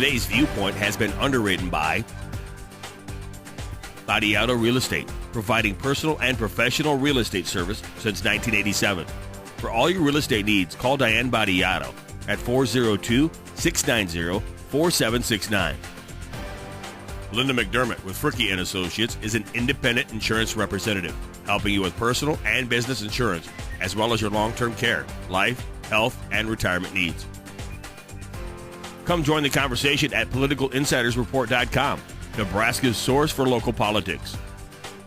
Today's Viewpoint has been underwritten by Badiato Real Estate, providing personal and professional real estate service since 1987. For all your real estate needs, call Diane Badiato at 402-690-4769. Linda McDermott with Fricke & Associates is an independent insurance representative, helping you with personal and business insurance, as well as your long-term care, life, health, and retirement needs. Come join the conversation at PoliticalInsidersReport.com, Nebraska's source for local politics.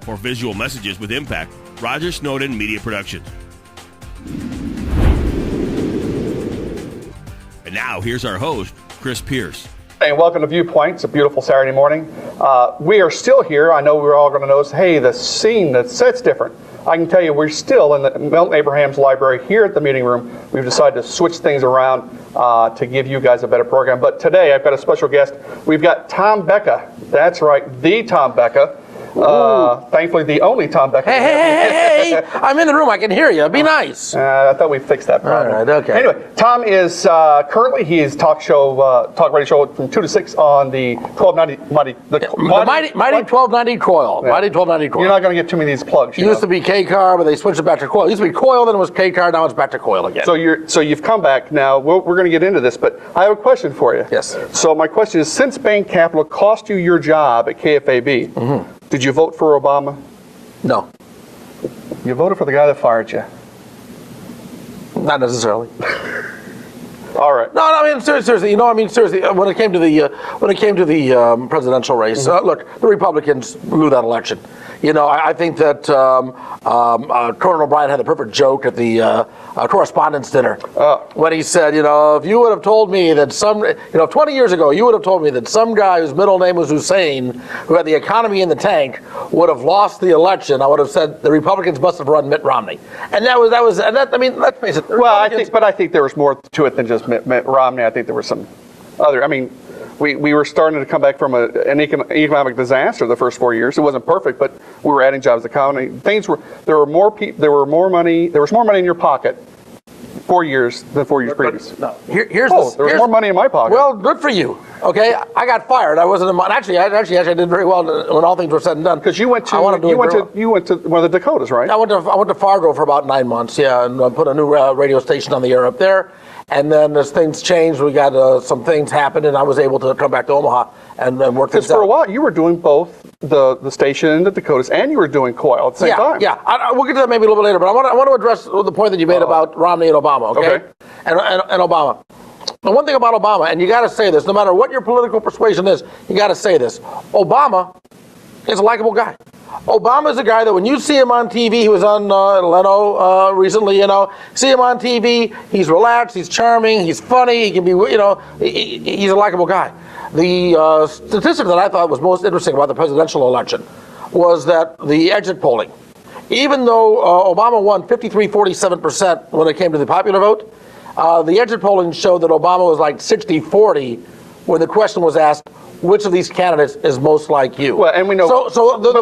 For visual messages with impact, Roger Snowden Media Productions. And now, here's our host, Chris Pierce. Hey, welcome to Viewpoint. It's a beautiful Saturday morning. We are still here. I know we're all going to notice, hey, the scene, the set's different. I can tell you we're still in the Milton Abraham's library here at the meeting room. We've decided to switch things around to give you guys a better program. But today I've got a special guest. We've got Tom Becka. That's right, the Tom Becka. Thankfully, the only Tom Becka. Hey! I'm in the room. I can hear you. Be nice. I thought we fixed that problem. All right, okay. Anyway, Tom is currently his talk radio show from 2 to 6 on the 1290 Mighty 1290 KOIL. Yeah. Mighty 1290 KOIL. You're not going to get too many of these plugs. It used to be KCAR, but they switched it back to KOIL. It used to be KOIL, then it was KCAR, now it's back to KOIL again. So you've come back now. We're going to get into this, but I have a question for you. Yes. So my question is, since Bain Capital cost you your job at KFAB, did you vote for Obama? No. You voted for the guy that fired you. Not necessarily. All right. No, I mean seriously. Seriously. When it came to the presidential race, look, the Republicans blew that election. I think that Conan O'Brien had the perfect joke at the correspondence dinner when he said, if you would have told me that 20 years ago, you would have told me that some guy whose middle name was Hussein, who had the economy in the tank, would have lost the election, I would have said the Republicans must have run Mitt Romney. And let's face it. Well, I think there was more to it than just Mitt Romney. I think there was some other. We were starting to come back from an economic disaster the first 4 years. It wasn't perfect, but we were adding jobs to the economy. There was more money in your pocket 4 years than 4 years previous. No. There was more money in my pocket. Well, good for you. Okay, I got fired. I wasn't actually I did very well when all things were said and done. Because you went to one of the Dakotas, right? I went to Fargo for about 9 months. Yeah, and I put a new radio station on the air up there. And then as things changed, we got some things happened, and I was able to come back to Omaha and work things out. Because for a while, you were doing both the station in the Dakotas, and you were doing KOIL at the same time. Yeah, we'll get to that maybe a little bit later, but I want to address the point that you made about Romney and Obama, okay? And Obama. The one thing about Obama, and you got to say this, no matter what your political persuasion is, you got to say this. Obama is a likable guy. Obama is a guy that when you see him on TV, he was on Leno recently, see him on TV, he's relaxed, he's charming, he's funny, he can be, he's a likable guy. The statistic that I thought was most interesting about the presidential election was that the exit polling, even though Obama won 53-47% when it came to the popular vote, the exit polling showed that Obama was like 60-40 when the question was asked, which of these candidates is most like you? Well, and we know.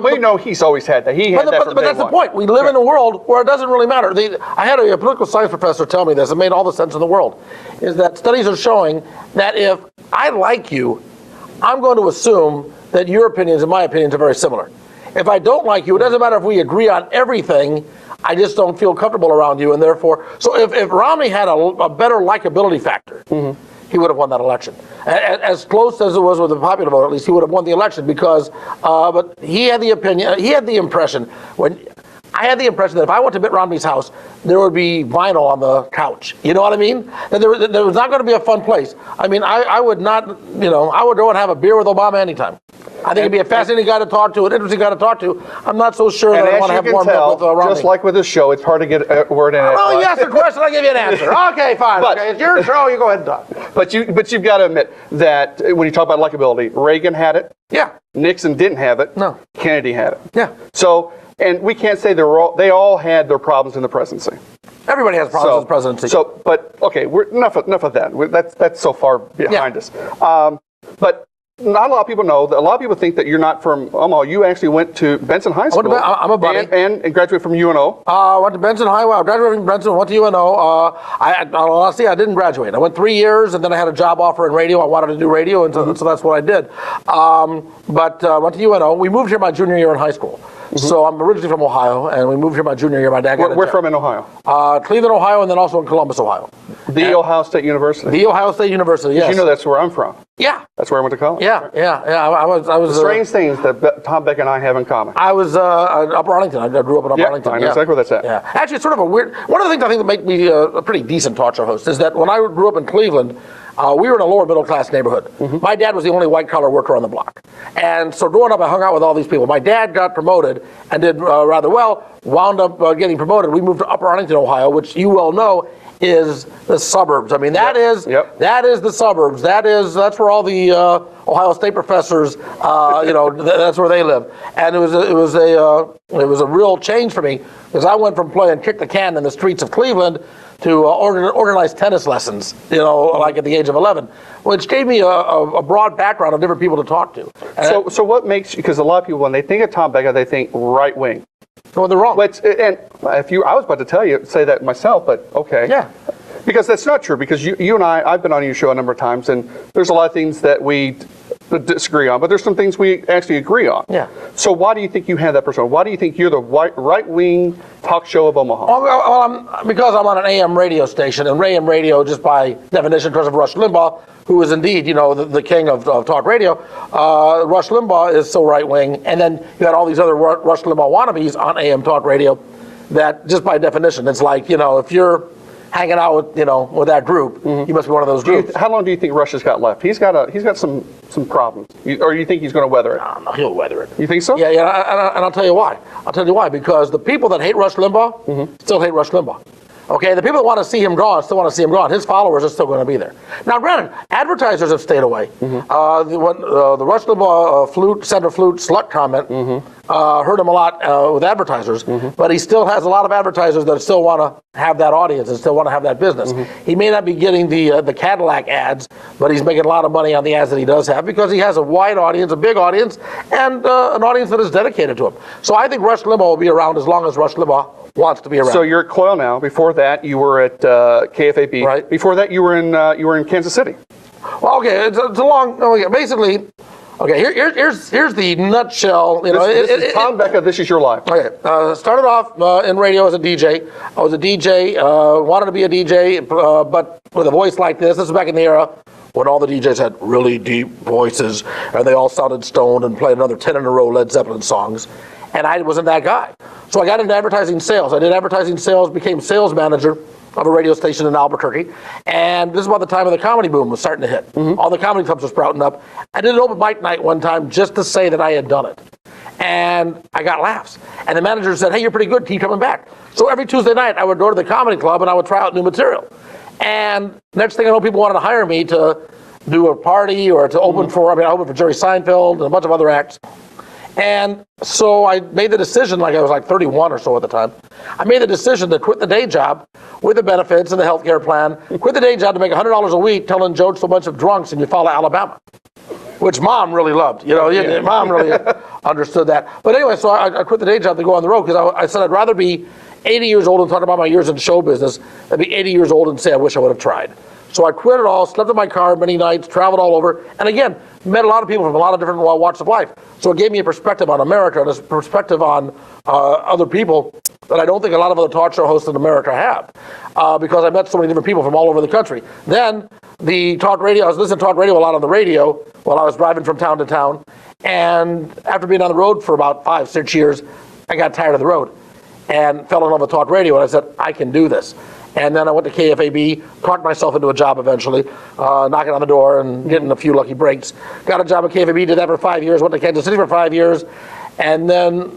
We know he's always had that. But that's the point. We live in a world where it doesn't really matter. I had a political science professor tell me this. It made all the sense in the world. Is that studies are showing that if I like you, I'm going to assume that your opinions and my opinions are very similar. If I don't like you, it doesn't matter if we agree on everything. I just don't feel comfortable around you, and therefore, so if Romney had a better likability factor. He would have won that election. As close as it was with the popular vote, at least he would have won the election because, but he had the impression I had the impression that if I went to Mitt Romney's house, there would be vinyl on the couch. You know what I mean? That there was not going to be a fun place. I would not, I would go and have a beer with Obama anytime. I think he'd be a fascinating guy to talk to, an interesting guy to talk to. I'm not so sure that I want to have more milk with Romney. Just like with this show, it's hard to get a word in. Well, you asked a question, I'll give you an answer. Okay, fine. But, it's your show, you go ahead and talk. But you've got to admit that when you talk about likability, Reagan had it. Yeah. Nixon didn't have it. No. Kennedy had it. Yeah. So, and we can't say they all had their problems in the presidency. Everybody has problems with the presidency. But okay, we're enough of that. That's so far behind us. But not a lot of people know that. A lot of people think that you're not from Omaha. You actually went to Benson High School. I'm a buddy. And graduated from UNO. I went to Benson High. I graduated from Benson, went to UNO. Honestly, I didn't graduate. I went 3 years, and then I had a job offer in radio. I wanted to do radio, and so that's what I did. But went to UNO. We moved here my junior year in high school. So I'm originally from Ohio, and we moved here my junior year. My dad got a job. We're from in Ohio? Cleveland, Ohio, and then also in Columbus, Ohio. The Ohio State University? The Ohio State University, yes. You know that's where I'm from? Yeah. That's where I went to college? Yeah. I was strange things that Tom Becka and I have in common. I was Upper Arlington. I grew up in Upper Arlington. I know exactly where that's at. Yeah. Actually, it's sort of a weird... One of the things I think that make me a pretty decent talk show host is that when I grew up in Cleveland, we were in a lower middle class neighborhood. My dad was the only white collar worker on the block. And so growing up, I hung out with all these people. My dad got promoted and did rather well, wound up getting promoted. We moved to Upper Arlington, Ohio, which you well know is the suburbs. I mean, that is the suburbs. That's where all the Ohio State professors, that's where they live. And it was a real change for me because I went from playing kick the can in the streets of Cleveland to organize tennis lessons, like at the age of 11, which gave me a broad background of different people to talk to. So what makes you, because a lot of people, when they think of Tom Becka, they think right wing. Well, they're wrong. And I was about to say that myself, but okay. Yeah. Because that's not true, because you and I've been on your show a number of times, and there's a lot of things that we disagree on, but there's some things we actually agree on. Yeah. So why do you think you have that persona? Why do you think you're the right-wing talk show of Omaha? Well, because I'm on an AM radio station, and AM radio, just by definition, because of Rush Limbaugh, who is indeed, the king of talk radio, Rush Limbaugh is so right-wing, and then you had all these other Rush Limbaugh wannabes on AM talk radio that, just by definition, it's like, if you're hanging out with that group, you must be one of those groups. How long do you think Rush has got left? He's got some problems. Or you think he's going to weather it? No, he'll weather it. You think so? Yeah, and I'll tell you why. Because the people that hate Rush Limbaugh still hate Rush Limbaugh. Okay, the people that want to see him gone still want to see him gone. His followers are still going to be there. Now, granted, advertisers have stayed away. The Rush Limbaugh center flute slut comment hurt him a lot with advertisers, but he still has a lot of advertisers that still want to have that audience and still want to have that business. He may not be getting the Cadillac ads, but he's making a lot of money on the ads that he does have because he has a wide audience, a big audience, and an audience that is dedicated to him. So I think Rush Limbaugh will be around as long as Rush Limbaugh wants to be around. So you're at KOIL now. Before that, you were at KFAB. Right. Before that, you were in Kansas City. Well, okay, it's a long. Basically, okay. Here's the nutshell. This is Tom Becka. This is your life. Okay. Started off in radio as a DJ. I was a DJ. Wanted to be a DJ, but with a voice like this. This is back in the era when all the DJs had really deep voices and they all sounded stoned and played another 10 in a row Led Zeppelin songs. And I wasn't that guy. So I got into advertising sales. I did advertising sales, became sales manager of a radio station in Albuquerque. And this is about the time of the comedy boom was starting to hit. All the comedy clubs were sprouting up. I did an open mic night one time just to say that I had done it. And I got laughs. And the manager said, hey, you're pretty good, keep coming back. So every Tuesday night I would go to the comedy club and I would try out new material. And next thing I know, people wanted to hire me to do a party or to open I opened for Jerry Seinfeld and a bunch of other acts. And so I made the decision, I was like 31 or so at the time. I made the decision to quit the day job with the benefits and the health care plan, quit the day job to make $100 a week telling jokes to a bunch of drunks in Eufaula, Alabama, which Mom really loved. Mom really understood that. But anyway, so I quit the day job to go on the road because I said I'd rather be 80 years old and talk about my years in show business than be 80 years old and say I wish I would have tried. So I quit it all, slept in my car many nights, traveled all over, and again, met a lot of people from a lot of different walks of life. So it gave me a perspective on America and a perspective on other people that I don't think a lot of other talk show hosts in America have, because I met so many different people from all over the country. Then I was listening to talk radio a lot on the radio while I was driving from town to town, and after being on the road for about 5-6 years, I got tired of the road and fell in love with talk radio, and I said, I can do this. And then I went to KFAB, talked myself into a job eventually, knocking on the door and getting a few lucky breaks. Got a job at KFAB, did that for 5 years, went to Kansas City for 5 years, and then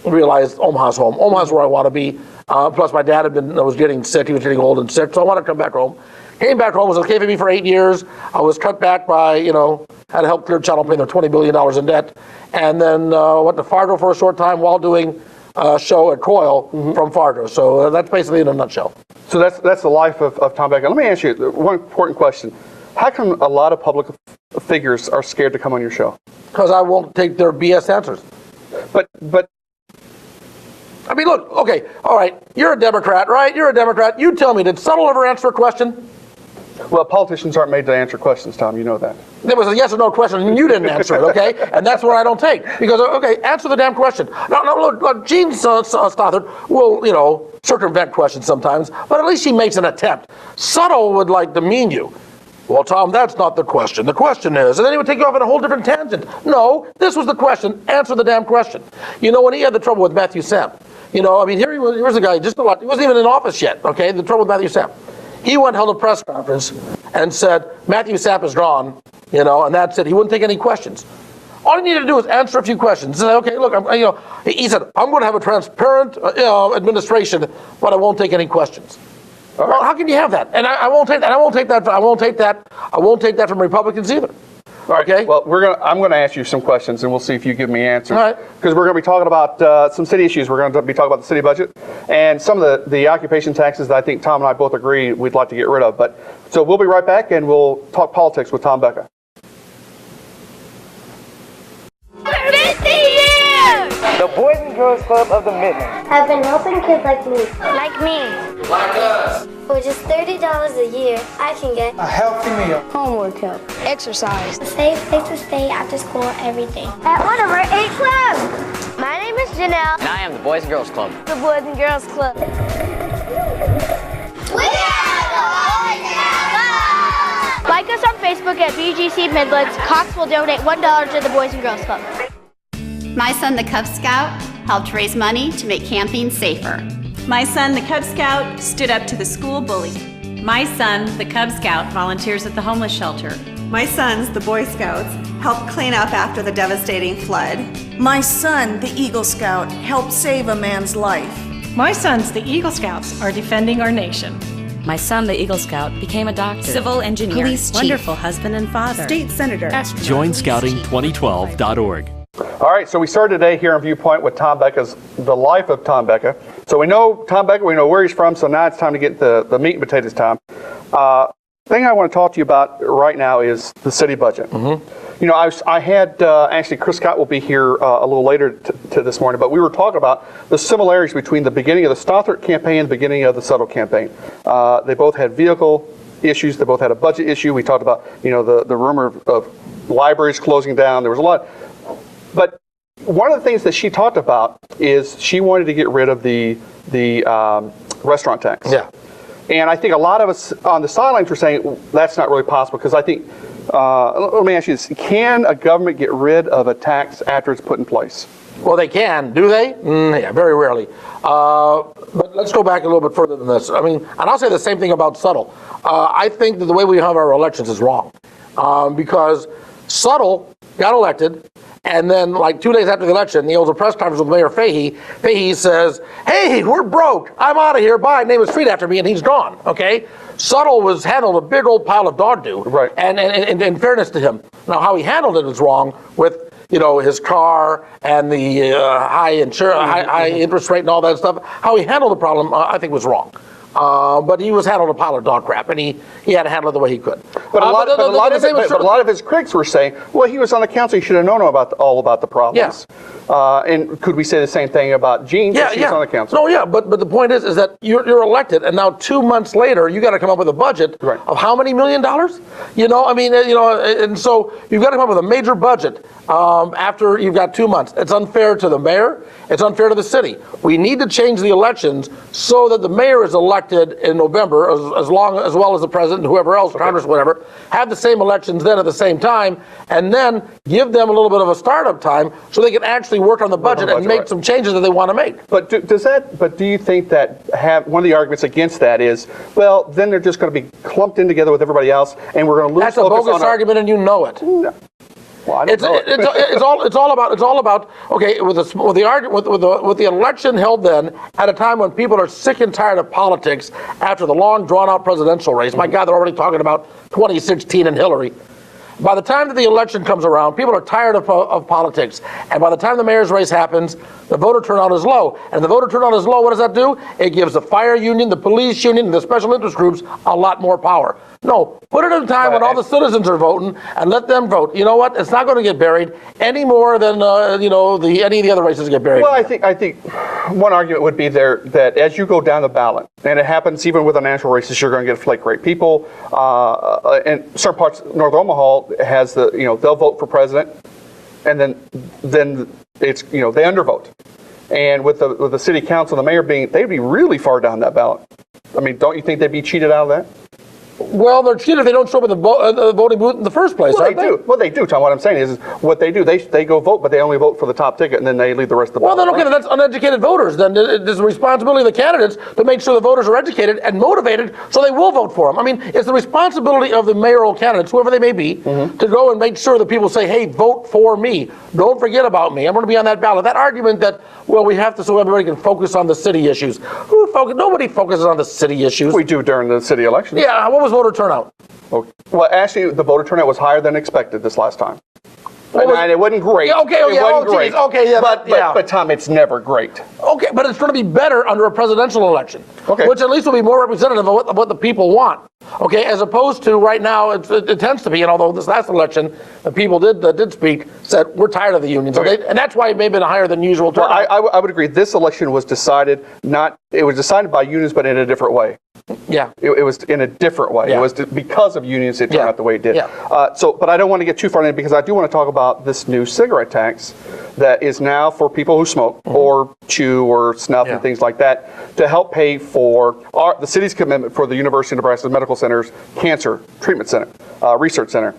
realized Omaha's home. Omaha's where I want to be. Plus my dad was getting sick, he was getting old and sick, so I wanted to come back home. Came back home, was at KFAB for 8 years. I was cut back by, had to help Clear Channel pay their $20 billion in debt. And then went to Fargo for a short time while doing a show at KOIL from Fargo. So that's basically in a nutshell. So that's the life of Tom Becka. Let me ask you one important question. How come a lot of public figures are scared to come on your show? Because I won't take their BS answers. But I mean, look, okay, all right, you're a Democrat, right? You're a Democrat. You tell me, did Suttle ever answer a question? well, politicians aren't made to answer questions, Tom. You know that. There was a yes or no question, and you didn't answer it, okay? And that's what I don't take. Because, okay, answer the damn question. No, look, Jean Stothert will, circumvent questions sometimes, but at least she makes an attempt. Suttle would like demean you. Well, Tom, that's not the question. The question is, and then he would take you off on a whole different tangent. No, this was the question. Answer the damn question. When he had the trouble with Matthew Sapp, here he was a guy, he wasn't even in office yet, okay? The trouble with Matthew Sapp. He went and held a press conference and said, Matthew Sapp is gone, and that's it. He wouldn't take any questions. All he needed to do was answer a few questions. He said, okay, look, he said, I'm going to have a transparent administration, but I won't take any questions. Well, how can you have that? And I won't take that. I won't take that from Republicans either. Okay. Well, I'm going to ask you some questions, and we'll see if you give me answers. All right. Because we're going to be talking about some city issues. We're going to be talking about the city budget and some of the occupation taxes that I think Tom and I both agree we'd like to get rid of. So we'll be right back, and we'll talk politics with Tom Becka. 50 years! The Boys and Girls Club of the Midlands I've been helping kids like me. Like me. like us. For just $30 a year, I can get A healthy meal. homework help, Exercise. a safe place to stay after school, everything. At one of our 8 clubs. My name is Janelle. And I am the Boys and Girls Club. The Boys and Girls Club. We are the Boys and Girls Club! Like us on Facebook at BGC Midlands. Cox will donate $1 to the Boys and Girls Club. My son, the Cub Scout, helped raise money to make camping safer. My son, the Cub Scout, stood up to the school bully. My son, the Cub Scout, volunteers at the homeless shelter. My sons, the Boy Scouts, helped clean up after the devastating flood. My son, the Eagle Scout, helped save a man's life. My sons, the Eagle Scouts, are defending our nation. My son, the Eagle Scout, became a doctor, Civil engineer, police chief, wonderful husband and father, State Senator. JoinScouting2012.org. All right, so we started today here on Viewpoint with Tom Becka's The Life of Tom Becka. So we know Tom Becka, we know where he's from, so now it's time to get the meat and potatoes, Tom. Thing I want to talk to you about right now is the city budget. Mm-hmm. I had, actually, Chris Scott will be here a little later to this morning, but we were talking about the similarities between the beginning of the Stothert campaign and the beginning of the Suttle campaign. They both had vehicle issues. They both had a budget issue. We talked about, the rumor of libraries closing down. There was a lot. But one of the things that she talked about is she wanted to get rid of the restaurant tax. Yeah. And I think a lot of us on the sidelines were saying that's not really possible because I think, let me ask you this, can a government get rid of a tax after it's put in place? Well, they can. Do they? Yeah, very rarely. But let's go back a little bit further than this. And I'll say the same thing about Suttle. I think that the way we have our elections is wrong because Suttle got elected, and then like 2 days after the election, he holds a press conference with Mayor Fahey. Fahey says, hey, we're broke. I'm out of here. Bye. Name his street after me, and he's gone. Okay? Suttle was handled a big old pile of dog do. Right. And in fairness to him. Now, how he handled it is wrong with, his car and the high interest rate and all that stuff. How he handled the problem, I think, was wrong. But he was handled a pile of dog crap, and he had to handle it the way he could. But a lot of his critics were saying, well, he was on the council, he should have known all about the problems. Yes. And could we say the same thing about Jean? Yeah, she was on the council. No, yeah, but the point is that you're elected, and now 2 months later, you got to come up with a budget of how many $1 million? And so you've got to come up with a major budget after you've got 2 months. It's unfair to the mayor. It's unfair to the city. We need to change the elections so that the mayor is elected in November, as well as the president, whoever else, Congress, whatever, have the same elections then at the same time, and then give them a little bit of a startup time so they can actually work on the budget and make some changes that they want to make. But do you think that one of the arguments against that is, well, then they're just going to be clumped in together with everybody else, and we're going to lose focus on... That's a bogus argument, and you know it. No. Well, it's all about okay with the election held then at a time when people are sick and tired of politics after the long drawn out presidential race. My God, they're already talking about 2016 and Hillary. By the time that the election comes around, people are tired of politics, and by the time the mayor's race happens, the voter turnout is low. And the voter turnout is low. What does that do? It gives the fire union, the police union, and the special interest groups a lot more power. No, put it in a time when all the citizens are voting and let them vote. You know what? It's not going to get buried any more than any of the other races get buried. Well, I think one argument would be there that as you go down the ballot, and it happens even with the national races, you're going to get flake rate. People in certain parts of North Omaha has they'll vote for president, and then it's they undervote. And with the city council and the mayor they'd be really far down that ballot. I mean, don't you think they'd be cheated out of that? Well, they're cheated if they don't show up at the voting booth in the first place. Well, they do. Well, they do, Tom. What I'm saying is what they do. They go vote, but they only vote for the top ticket, and then they leave the rest of the ballot. Well, then, okay, that's uneducated voters. Then there's the responsibility of the candidates to make sure the voters are educated and motivated so they will vote for them. I mean, it's the responsibility of the mayoral candidates, whoever they may be, to go and make sure that people say, hey, vote for me. Don't forget about me. I'm going to be on that ballot. That argument that, well, we have to so everybody can focus on the city issues. Nobody focuses on the city issues. We do during the city election. Yeah, what was voter turnout? Well, actually, the voter turnout was higher than expected this last time. And it wasn't great. Yeah, okay, it wasn't great. Okay, yeah, but Tom, it's never great. Okay, but it's going to be better under a presidential election, okay, which at least will be more representative of what the people want. Okay, as opposed to right now, it tends to be, and although this last election, the people did speak, said we're tired of the union, so and that's why it may have been a higher than usual turnout. Well, I would agree. This election was decided by unions, but in a different way. Yeah, it was in a different way. Yeah. It was because of unions it turned out the way it did. Yeah. But I don't want to get too far in because I do want to talk about this new cigarette tax that is now for people who smoke or chew or snuff and things like that to help pay for the city's commitment for the University of Nebraska Medical Center's Cancer Treatment Center, Research Center.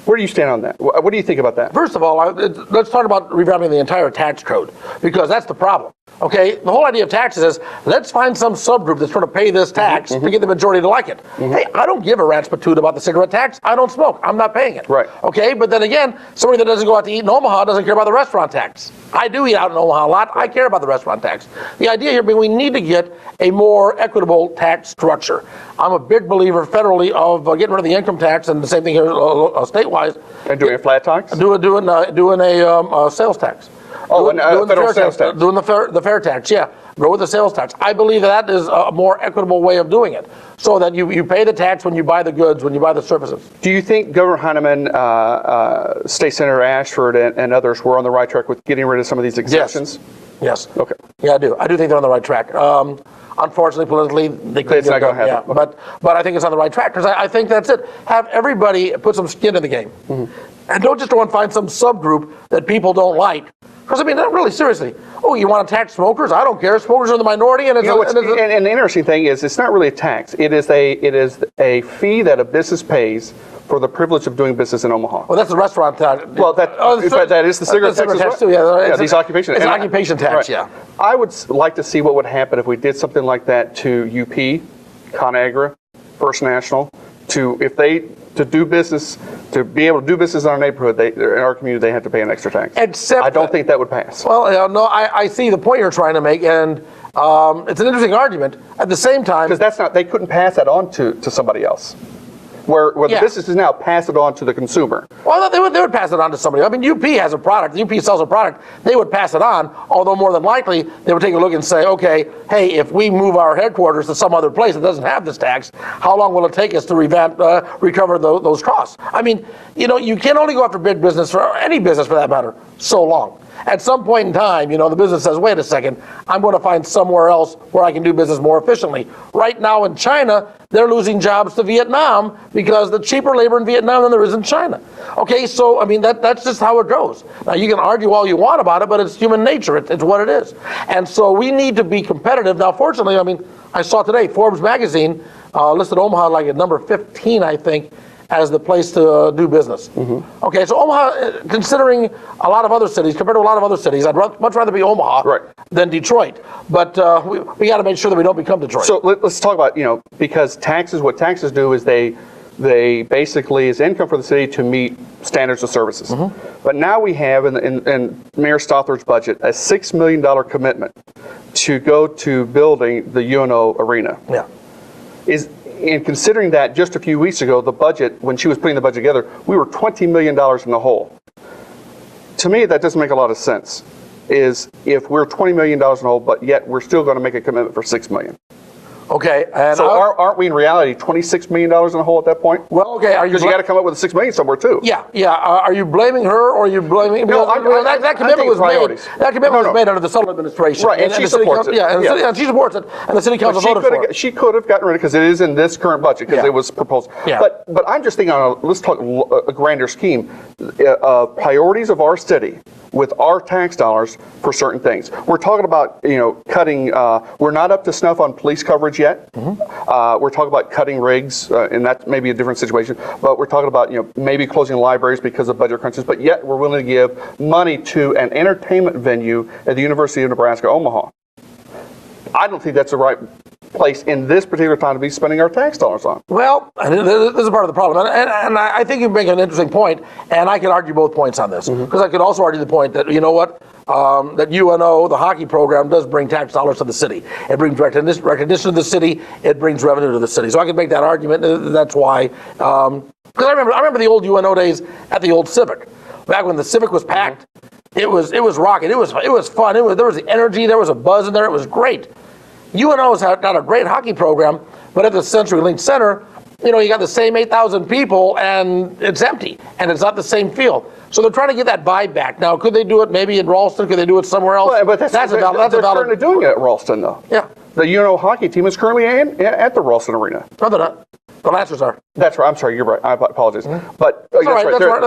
Where do you stand on that? What do you think about that? First of all, let's talk about revamping the entire tax code, because that's the problem. Okay, the whole idea of taxes is let's find some subgroup that's trying to pay this tax to get the majority to like it. Hey, I don't give a rat's patoot about the cigarette tax. I don't smoke. I'm not paying it. Right. Okay, but then again, somebody that doesn't go out to eat in Omaha doesn't care about the restaurant tax. I do eat out in Omaha a lot. I care about the restaurant tax. The idea here being we need to get a more equitable tax structure. I'm a big believer federally of getting rid of the income tax, and the same thing here statewide. And doing a flat tax? Doing a sales tax. Doing federal sales tax. Doing the fair tax, yeah. Go with the sales tax. I believe that is a more equitable way of doing it, so that you pay the tax when you buy the goods, when you buy the services. Do you think Governor Heineman, State Senator Ashford, and others were on the right track with getting rid of some of these exemptions? Yes. Okay. Yeah, I do. I do think they're on the right track. Unfortunately, politically, they couldn't get it done. Yeah, okay. But I think it's on the right track, because I think that's it. Have everybody put some skin in the game, and don't just go and find some subgroup that people don't like. Because I mean, really seriously. Oh, you want to tax smokers? I don't care. Smokers are the minority, and and the interesting thing is, it's not really a tax. It is a fee that a business pays for the privilege of doing business in Omaha. Well, that's the restaurant tax. Well, that is the cigarette tax too. Yeah, these occupation. It's an occupation tax. Right. Yeah. I would like to see what would happen if we did something like that to UP, ConAgra, First National, to do business, to be able to do business in our neighborhood, in our community, they have to pay an extra tax. Except, I don't think that would pass. Well, no, I see the point you're trying to make, and it's an interesting argument. At the same time, because they couldn't pass that on to somebody else. Where the businesses now pass it on to the consumer. Well, they would pass it on to somebody. I mean, UP has a product. UP sells a product. They would pass it on, although more than likely they would take a look and say, okay, hey, if we move our headquarters to some other place that doesn't have this tax, how long will it take us to recover those costs? I mean, you can only go after big business, or any business for that matter, so long. At some point in time, the business says, wait a second, I'm going to find somewhere else where I can do business more efficiently. Right now in China, they're losing jobs to Vietnam because the cheaper labor in Vietnam than there is in China. Okay, so, I mean, that's just how it goes. Now, you can argue all you want about it, but it's human nature. It's what it is. And so we need to be competitive. Now, fortunately, I mean, I saw today, Forbes magazine listed Omaha like at number 15, I think, as the place to do business. Okay, so Omaha, considering a lot of other cities, compared to a lot of other cities, I'd much rather be Omaha than Detroit. But we got to make sure that we don't become Detroit. So let's talk about, because what taxes do is they basically is income for the city to meet standards of services. But now we have in Mayor Stothert's budget a $6 million commitment to go to building the UNO arena. Yeah. And considering that just a few weeks ago, the budget, when she was putting the budget together, we were $20 million in the hole. To me, that doesn't make a lot of sense. Is if we're $20 million in the hole, but yet we're still going to make a commitment for $6 million. Okay. And so aren't we in reality $26 million in the hole at that point? Well, okay. Because you got to come up with $6 million somewhere too. Yeah. Are you blaming her, or are you blaming? No, that commitment was made. That commitment was made under the Sullivan administration. Right, and she supports it. Yeah, and she supports it, and the city council voted for it. She could have gotten rid of it because it is in this current budget because it was proposed. Yeah. But I'm just thinking let's talk a grander scheme. Priorities of our city with our tax dollars for certain things. We're talking about, cutting, we're not up to snuff on police coverage yet. Mm-hmm. We're talking about cutting rigs, and that may be a different situation, but we're talking about, maybe closing libraries because of budget crunches, but yet we're willing to give money to an entertainment venue at the University of Nebraska, Omaha. I don't think that's the right place in this particular time to be spending our tax dollars on. Well, this is part of the problem, and I think you make an interesting point, and I can argue both points on this, because I could also argue the point that, that UNO, the hockey program, does bring tax dollars to the city. It brings recognition to the city. It brings revenue to the city. So I can make that argument. That's why, because I remember the old UNO days at the old Civic, back when the Civic was packed. It was rocking. It was fun. There was the energy. There was a buzz in there. It was great. UNO's got a great hockey program, but at the CenturyLink Center, you got the same 8,000 people, and it's empty, and it's not the same feel. So they're trying to get that vibe back. Now, could they do it maybe in Ralston? Could they do it somewhere else? Well, but they're currently doing it at Ralston, though. Yeah. The UNO hockey team is currently at the Ralston Arena. No, they're not. The Lancers are. That's right. I'm sorry. You're right. I apologize. Mm-hmm. But that's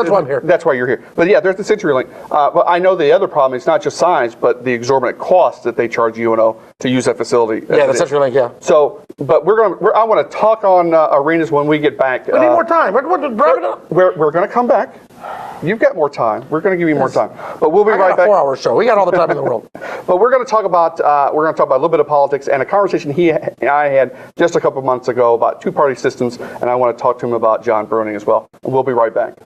why I'm here. That's why you're here. But yeah, there's the CenturyLink. But I know the other problem is not just size, but the exorbitant cost that they charge UNO to use that facility. Yeah, the CenturyLink. Yeah. So, but I want to talk on arenas when we get back. We need more time. We're going to come back. You've got more time. We're going to give you more time, but we'll be right back. 4-hour show. We got all the time in the world. But we're going to talk about a little bit of politics and a conversation I had just a couple of months ago about two-party systems, and I want to talk to him about John Bruning as well. And we'll be right back.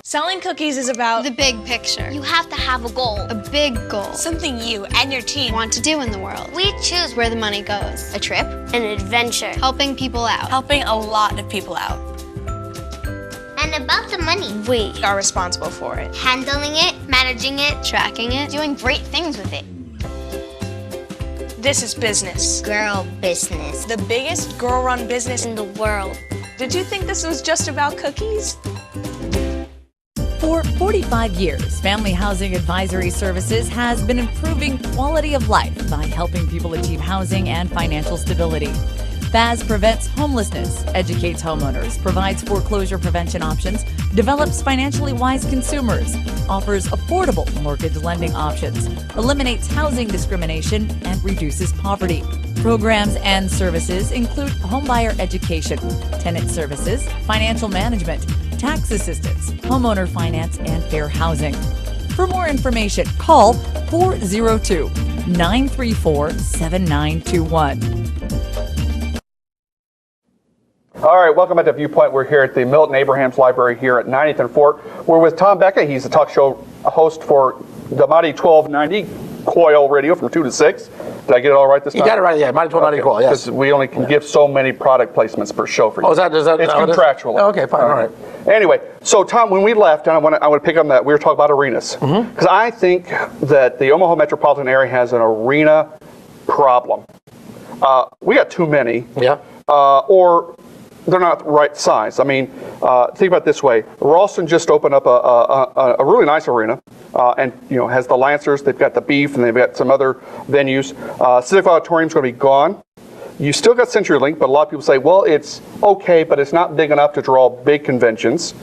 Selling cookies is about the big picture. You have to have a goal. A big goal. Something you and your team want to do in the world. We choose where the money goes. A trip. An adventure. Helping people out. Helping a lot of people out. And about the money, we are responsible for it. Handling it, managing it, tracking it, doing great things with it. This is business. Girl business. The biggest girl-run business in the world. Did you think this was just about cookies? For 45 years, Family Housing Advisory Services has been improving quality of life by helping people achieve housing and financial stability. FAS prevents homelessness, educates homeowners, provides foreclosure prevention options, develops financially wise consumers, offers affordable mortgage lending options, eliminates housing discrimination, and reduces poverty. Programs and services include homebuyer education, tenant services, financial management, tax assistance, homeowner finance, and fair housing. For more information, call 402-934-7921. All right, welcome back to Viewpoint. We're here at the Milton Abrahams Library here at 90th and Fort. We're with Tom Becka. He's a talk show host for the Mighty 1290 KOIL Radio from 2 to 6. Did I get it all right this time? You got it right, yeah. Mighty 1290 KOIL, yes. Because we only can give so many product placements per show for you. Oh, is that it's contractual. Oh, okay, fine, all right. Anyway, so Tom, when we left, and I want to pick up on that, we were talking about arenas. Because I think that the Omaha metropolitan area has an arena problem. We got too many. Yeah. Or they're not the right size. I mean, think about it this way. Ralston just opened up a really nice arena, and has the Lancers. They've got the Beef, and they've got some other venues. Civic Auditorium's going to be gone. You still got CenturyLink, but a lot of people say, well, it's okay, but it's not big enough to draw big conventions.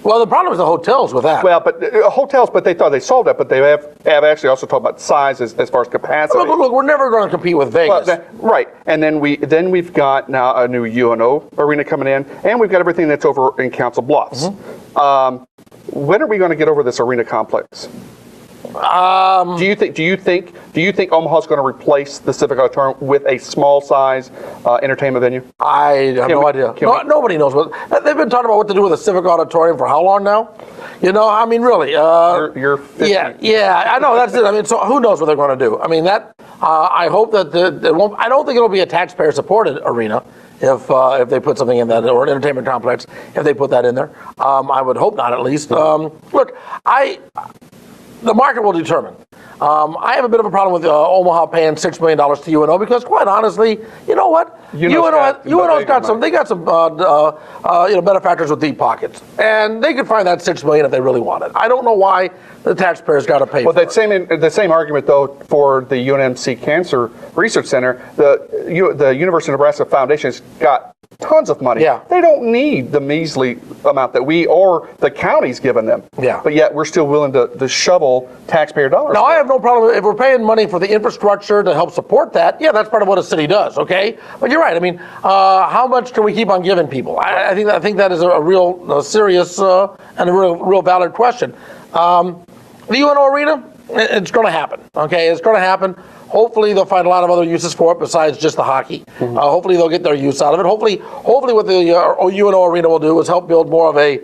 Well, the problem is the hotels with that. Well, but hotels, but they thought they solved that, but they have actually also talked about size as far as capacity. Look, we're never going to compete with Vegas. Well, right, and then we've got now a new UNO arena coming in, and we've got everything that's over in Council Bluffs. When are we going to get over this arena complex? Do you think Omaha's going to replace the Civic Auditorium with a small size entertainment venue? I have no idea. Nobody knows what they've been talking about what to do with the Civic Auditorium for how long now? I mean, really. You're 50. Yeah, I know that's it. I mean, so who knows what they're going to do? I mean, that I hope that it won't. I don't think it'll be a taxpayer-supported arena. If they put something in that, or an entertainment complex, if they put that in there, I would hope not. At least, look, the market will determine. I have a bit of a problem with Omaha paying $6 million to UNO because, quite honestly, you know what? UNO's got some. They got some benefactors with deep pockets, and they could find that $6 million if they really wanted. I don't know why the taxpayers got to pay. Well, the same argument though for the UNMC Cancer Research Center, the University of Nebraska Foundation's got tons of money. Yeah. They don't need the measly amount that we or the county's given them. Yeah. But yet we're still willing to shovel taxpayer dollars. Now, I have no problem if we're paying money for the infrastructure to help support that. Yeah, that's part of what a city does, okay? But you're right. I mean, how much can we keep on giving people? I think that is a real serious and a real valid question. The UNO Arena, it's going to happen, okay? It's going to happen. Hopefully they'll find a lot of other uses for it besides just the hockey. Hopefully they'll get their use out of it. Hopefully what the UNO Arena will do is help build more of a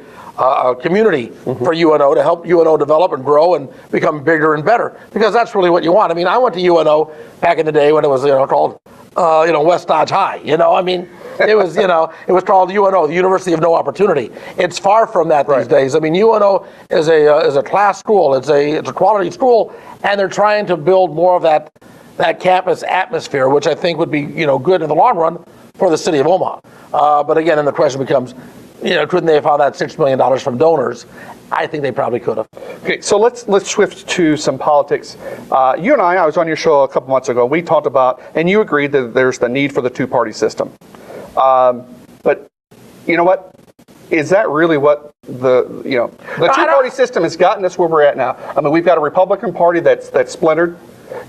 community for UNO to help UNO develop and grow and become bigger and better, because that's really what you want. I mean, I went to UNO back in the day when it was called West Dodge High. I mean, it was it was called UNO, the University of No Opportunity. It's far from that these days. I mean, UNO is a class school. It's a quality school, and they're trying to build more of that campus atmosphere, which I think would be good in the long run for the city of Omaha. But again, then the question becomes, couldn't they have found that $6 million from donors? I think they probably could have. Okay, so let's shift to some politics. You and I was on your show a couple months ago. We talked about, and you agreed that there's the need for the two-party system. But you know what? Is that really what the two-party system has gotten us where we're at now? I mean, we've got a Republican Party that's splintered.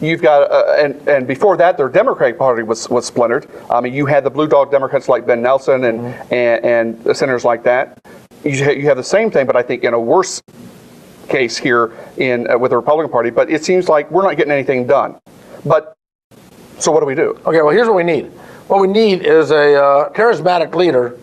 You've got, and before that, their Democratic Party was splintered. I mean, you had the Blue Dog Democrats like Ben Nelson and senators like that. You have the same thing, but I think in a worse case here with the Republican Party. But it seems like we're not getting anything done. So what do we do? Okay, well, here's what we need. What we need is a charismatic leader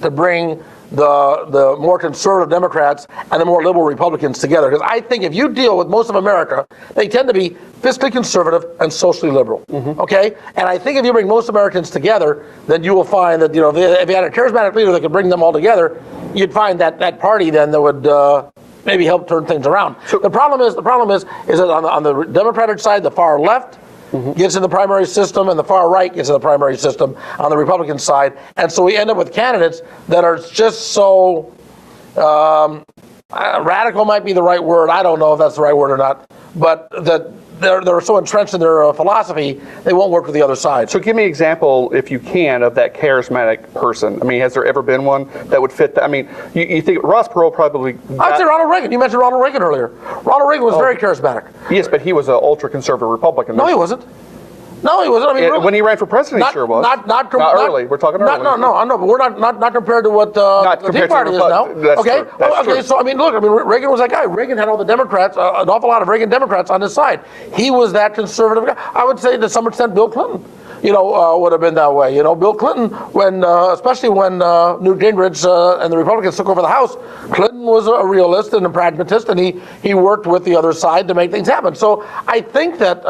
to bring the more conservative Democrats and the more liberal Republicans together. Because I think if you deal with most of America, they tend to be fiscally conservative and socially liberal. Okay? And I think if you bring most Americans together, then you will find that, if you had a charismatic leader that could bring them all together, you'd find that party then that would maybe help turn things around. So, the problem is that on the Democratic side, the far left gets in the primary system, and the far right gets in the primary system on the Republican side. And so we end up with candidates that are just so radical might be the right word. I don't know if that's the right word or not. But that they're so entrenched in their philosophy, they won't work with the other side. So give me an example, if you can, of that charismatic person. I mean, has there ever been one that would fit that? I mean, you think Ross Perot probably... I'd say Ronald Reagan. You mentioned Ronald Reagan earlier. Ronald Reagan was very charismatic. Yes, but he was an ultra-conservative Republican. No, he wasn't. No, he wasn't. I mean, really, when he ran for president, he sure was. Not early. We're talking early. No, but we're not compared to what the Tea Party is now. That's okay, true. That's okay. True. So I mean, look. I mean, Reagan was that guy. Reagan had all the Democrats, an awful lot of Reagan Democrats on his side. He was that conservative guy. I would say to some extent, Bill Clinton, would have been that way. Bill Clinton, especially when Newt Gingrich and the Republicans took over the House, Clinton was a realist and a pragmatist, and he worked with the other side to make things happen. So I think that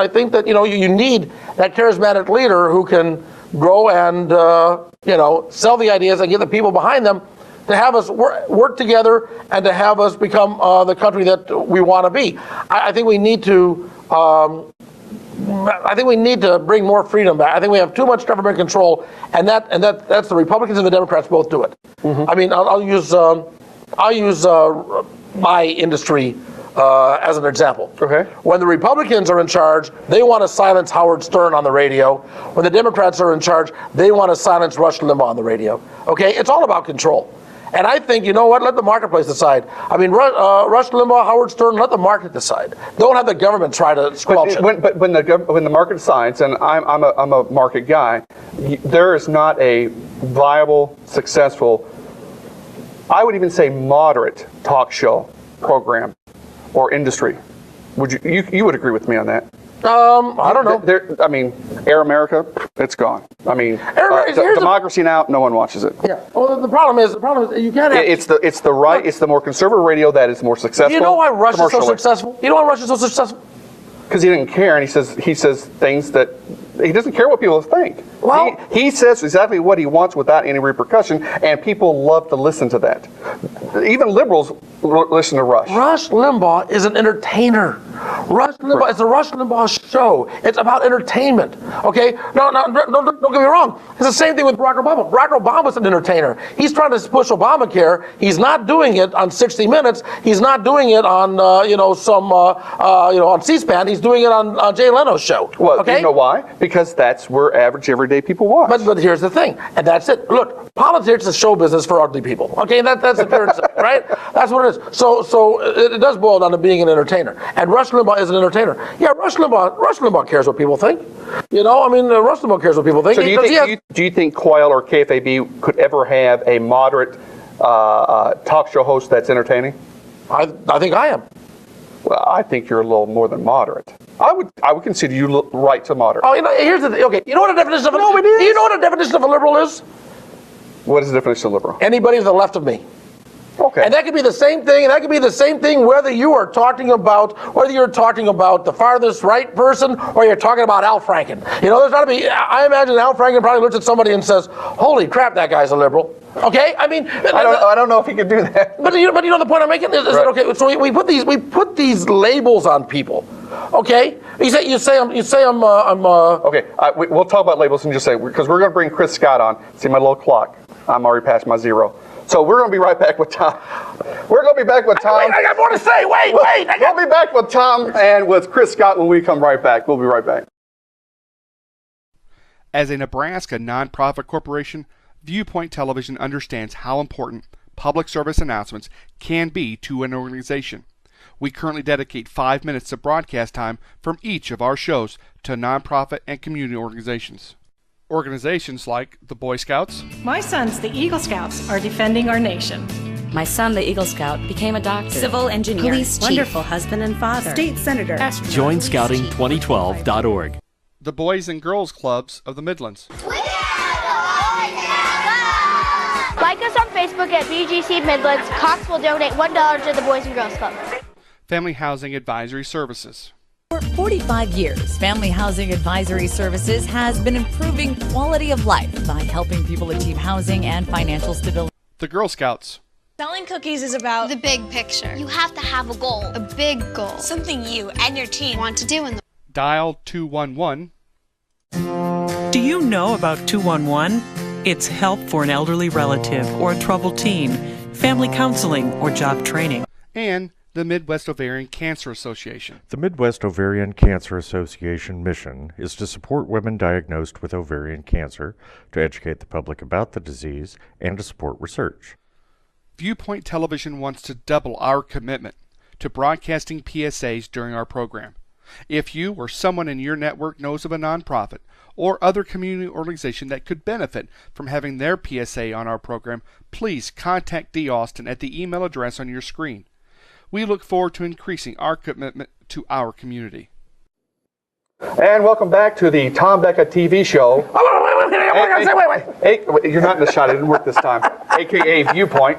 you need that charismatic leader who can grow and sell the ideas and get the people behind them to have us work together and to have us become the country that we want to be. I think we need to. I think we need to bring more freedom back. I think we have too much government control, and that's the Republicans and the Democrats both do it. I mean, I'll use my industry as an example. Okay. When the Republicans are in charge, they want to silence Howard Stern on the radio. When the Democrats are in charge, they want to silence Rush Limbaugh on the radio. Okay, it's all about control. And I think, let the marketplace decide. I mean, Rush Limbaugh, Howard Stern, let the market decide. Don't have the government try to squelch it. But when the market decides, and I'm a market guy, there is not a viable, successful, I would even say moderate talk show program or industry. Would you would agree with me on that? I don't know. Air America, it's gone. I mean, Democracy Now, no one watches it. Yeah. Well, the problem is you can't have. It's the more conservative radio that is more successful. You know why Rush is so successful? Because he didn't care, and he says things that he doesn't care what people think. Well, he says exactly what he wants without any repercussion, and people love to listen to that. Even liberals listen to Rush. Rush Limbaugh is an entertainer. Rush Limbaugh, it's a Rush Limbaugh show. It's about entertainment. Okay? No, don't get me wrong. It's the same thing with Barack Obama. Barack Obama's an entertainer. He's trying to push Obamacare. He's not doing it on 60 Minutes. He's not doing it on on C-SPAN. He's doing it on Jay Leno's show. Well, okay? You know why? Because that's where average, everyday people watch. But here's the thing, and that's it. Look, politics is show business for ugly people. Okay, that's the appearance, right? That's what it is. So it does boil down to being an entertainer. And Rush Limbaugh is an entertainer. Yeah, Rush Limbaugh cares what people think. Rush Limbaugh cares what people think. So do you think KOIL or KFAB could ever have a moderate talk show host that's entertaining? I think I am. Well, I think you're a little more than moderate. I would consider you right to moderate. Oh, here's the thing. Okay, you know what a definition of you know what a definition of a liberal is? What is the definition of liberal? Anybody to the left of me. Okay. And that could be the same thing, whether you're talking about the farthest right person or you're talking about Al Franken. There's got to be, I imagine Al Franken probably looks at somebody and says, holy crap, that guy's a liberal. Okay? I mean, I don't know if he could do that. But you know the point I'm making is that, okay, so we put these labels on people. Okay? You say I'm Okay, we'll talk about labels in just a second, because we're going to bring Chris Scott on. See my little clock. I'm already past my zero. So we're going to be right back with Tom. We're going to be back with Tom. Wait, I got more to say. Wait. We'll be back with Tom and with Chris Scott when we come right back. We'll be right back. As a Nebraska nonprofit corporation, Viewpoint Television understands how important public service announcements can be to an organization. We currently dedicate 5 minutes of broadcast time from each of our shows to nonprofit and community organizations. Organizations like the Boy Scouts. My sons, the Eagle Scouts, are defending our nation. My son, the Eagle Scout, became a doctor, civil engineer, police chief, wonderful husband and father, state senator, Join Scouting2012.org. The Boys and Girls Clubs of the Midlands. Like us on Facebook at BGC Midlands. Cox will donate $1 to the Boys and Girls Club. Family Housing Advisory Services. For 45 years, Family Housing Advisory Services has been improving quality of life by helping people achieve housing and financial stability. The Girl Scouts. Selling cookies is about the big picture. You have to have a goal, a big goal. Something you and your team want to do in the Dial 211. Do you know about 211? It's help for an elderly relative or a troubled teen, family counseling, or job training. And the Midwest Ovarian Cancer Association. The Midwest Ovarian Cancer Association mission is to support women diagnosed with ovarian cancer, to educate the public about the disease, and to support research. Viewpoint Television wants to double our commitment to broadcasting PSAs during our program. If you or someone in your network knows of a nonprofit or other community organization that could benefit from having their PSA on our program, please contact D. Austin at the email address on your screen. We look forward to increasing our commitment to our community. And welcome back to the Tom Becka TV show. Wait. You're not in the shot. It didn't work this time. AKA Viewpoint.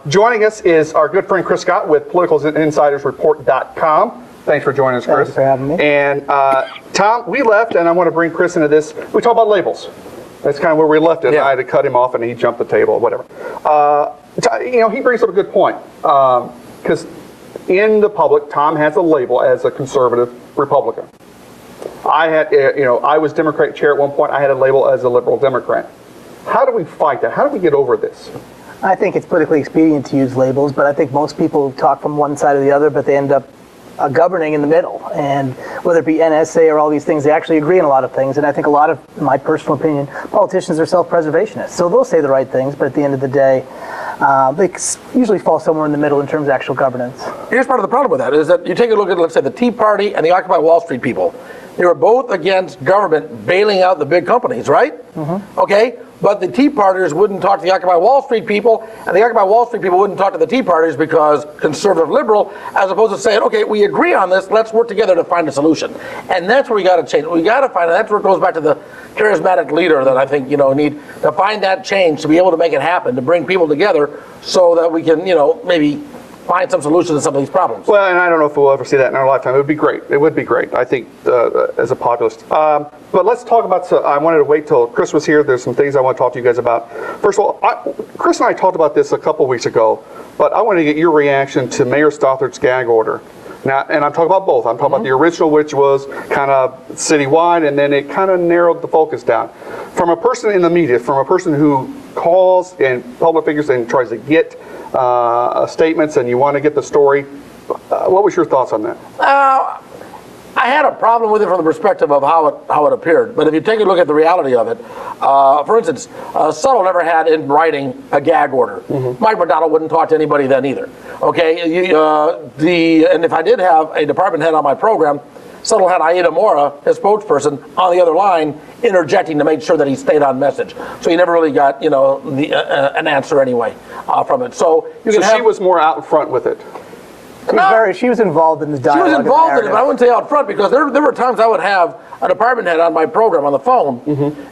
Joining us is our good friend Chris Scott with PoliticalInsidersReport.com. Thanks for joining us, Chris. Thanks for having me. And Tom, we left, and I want to bring Chris into this. We talk about labels. That's kind of where we left it. Yeah. I had to cut him off, and he jumped the table, whatever. He brings up a good point. Because in the public, Tom has a label as a conservative Republican. I was Democratic chair at one point. I had a label as a liberal Democrat. How do we fight that? How do we get over this? I think it's politically expedient to use labels, but I think most people talk from one side or the other, but they end up governing in the middle. And whether it be NSA or all these things, they actually agree on a lot of things. And I think a lot of, in my personal opinion, politicians are self-preservationists. So they'll say the right things, but at the end of the day, they usually fall somewhere in the middle in terms of actual governance. Here's part of the problem with that, is that you take a look at, let's say, the Tea Party and the Occupy Wall Street people. They were both against government bailing out the big companies, right? Mm-hmm. Okay? But the Tea Partiers wouldn't talk to the Occupy Wall Street people, and the Occupy Wall Street people wouldn't talk to the Tea Partiers because conservative liberal, as opposed to saying, okay, we agree on this, let's work together to find a solution. And that's where we got to change. We got to find, and that's where it goes back to the charismatic leader that I think, need to find that change, to be able to make it happen, to bring people together so that we can, maybe find some solution to some of these problems. Well, and I don't know if we'll ever see that in our lifetime. It would be great. It would be great, I think, as a populist. But let's talk about, I wanted to wait till Chris was here. There's some things I want to talk to you guys about. First of all, Chris and I talked about this a couple weeks ago, but I wanted to get your reaction to Mayor Stothert's gag order. Now, and I'm talking about both. I'm talking about the original, which was kind of citywide, and then it kind of narrowed the focus down. From a person in the media, from a person who calls and public figures and tries to get statements, and you want to get the story, what was your thoughts on that? I had a problem with it from the perspective of how it appeared. But if you take a look at the reality of it, for instance, Stothert never had in writing a gag order. Mike McDonald wouldn't talk to anybody then either. Okay, and if I did have a department head on my program, Stothert had Aida Mora, his spokesperson, on the other line, interjecting to make sure that he stayed on message. So he never really got, an answer anyway from it. So she was more out front with it. She was involved in the dialogue. She was involved in it, but I wouldn't say out front, because there were times I would have a department head on my program on the phone,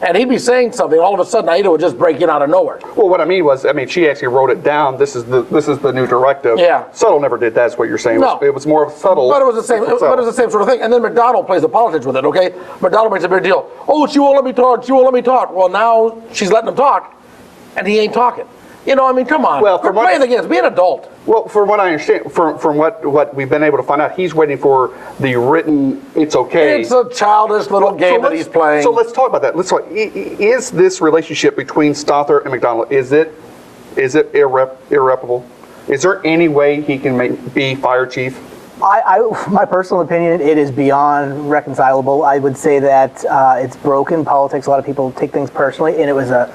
and he'd be saying something, all of a sudden Aida would just break in out of nowhere. Well, what I mean was, she actually wrote it down. This is the new directive. Yeah. Stothert never did that, is what you're saying. No. It was more subtle. But it was the same. But it was the same sort of thing. And then McDonald plays the politics with it. Okay, McDonald makes a big deal. Oh, she won't let me talk. She won't let me talk. Well, now she's letting him talk, and he ain't talking. Come on. Well, from playing the games, be an adult. Well, from what I understand, from what we've been able to find out, he's waiting for the written. It's okay. It's a childish little game that he's playing. So let's talk about that. Let's talk. Is this relationship between Stothert and McDonald, is it irreparable? Is there any way he can be fire chief? My personal opinion, it is beyond reconcilable. I would say that it's broken politics. A lot of people take things personally, and it was a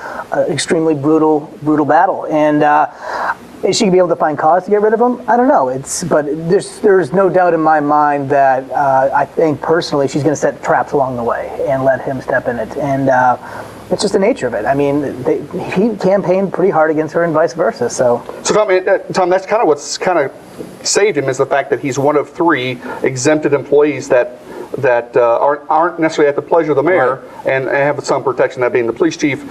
extremely brutal battle. And is she gonna be able to find cause to get rid of him? I don't know. But there's no doubt in my mind that I think personally she's gonna set traps along the way and let him step in it. And it's just the nature of it. He campaigned pretty hard against her and vice versa. So Tom, that's kind of what's kind of saved him, is the fact that he's one of 3 exempted employees that aren't necessarily at the pleasure of the mayor, right, and have some protection, that being the police chief,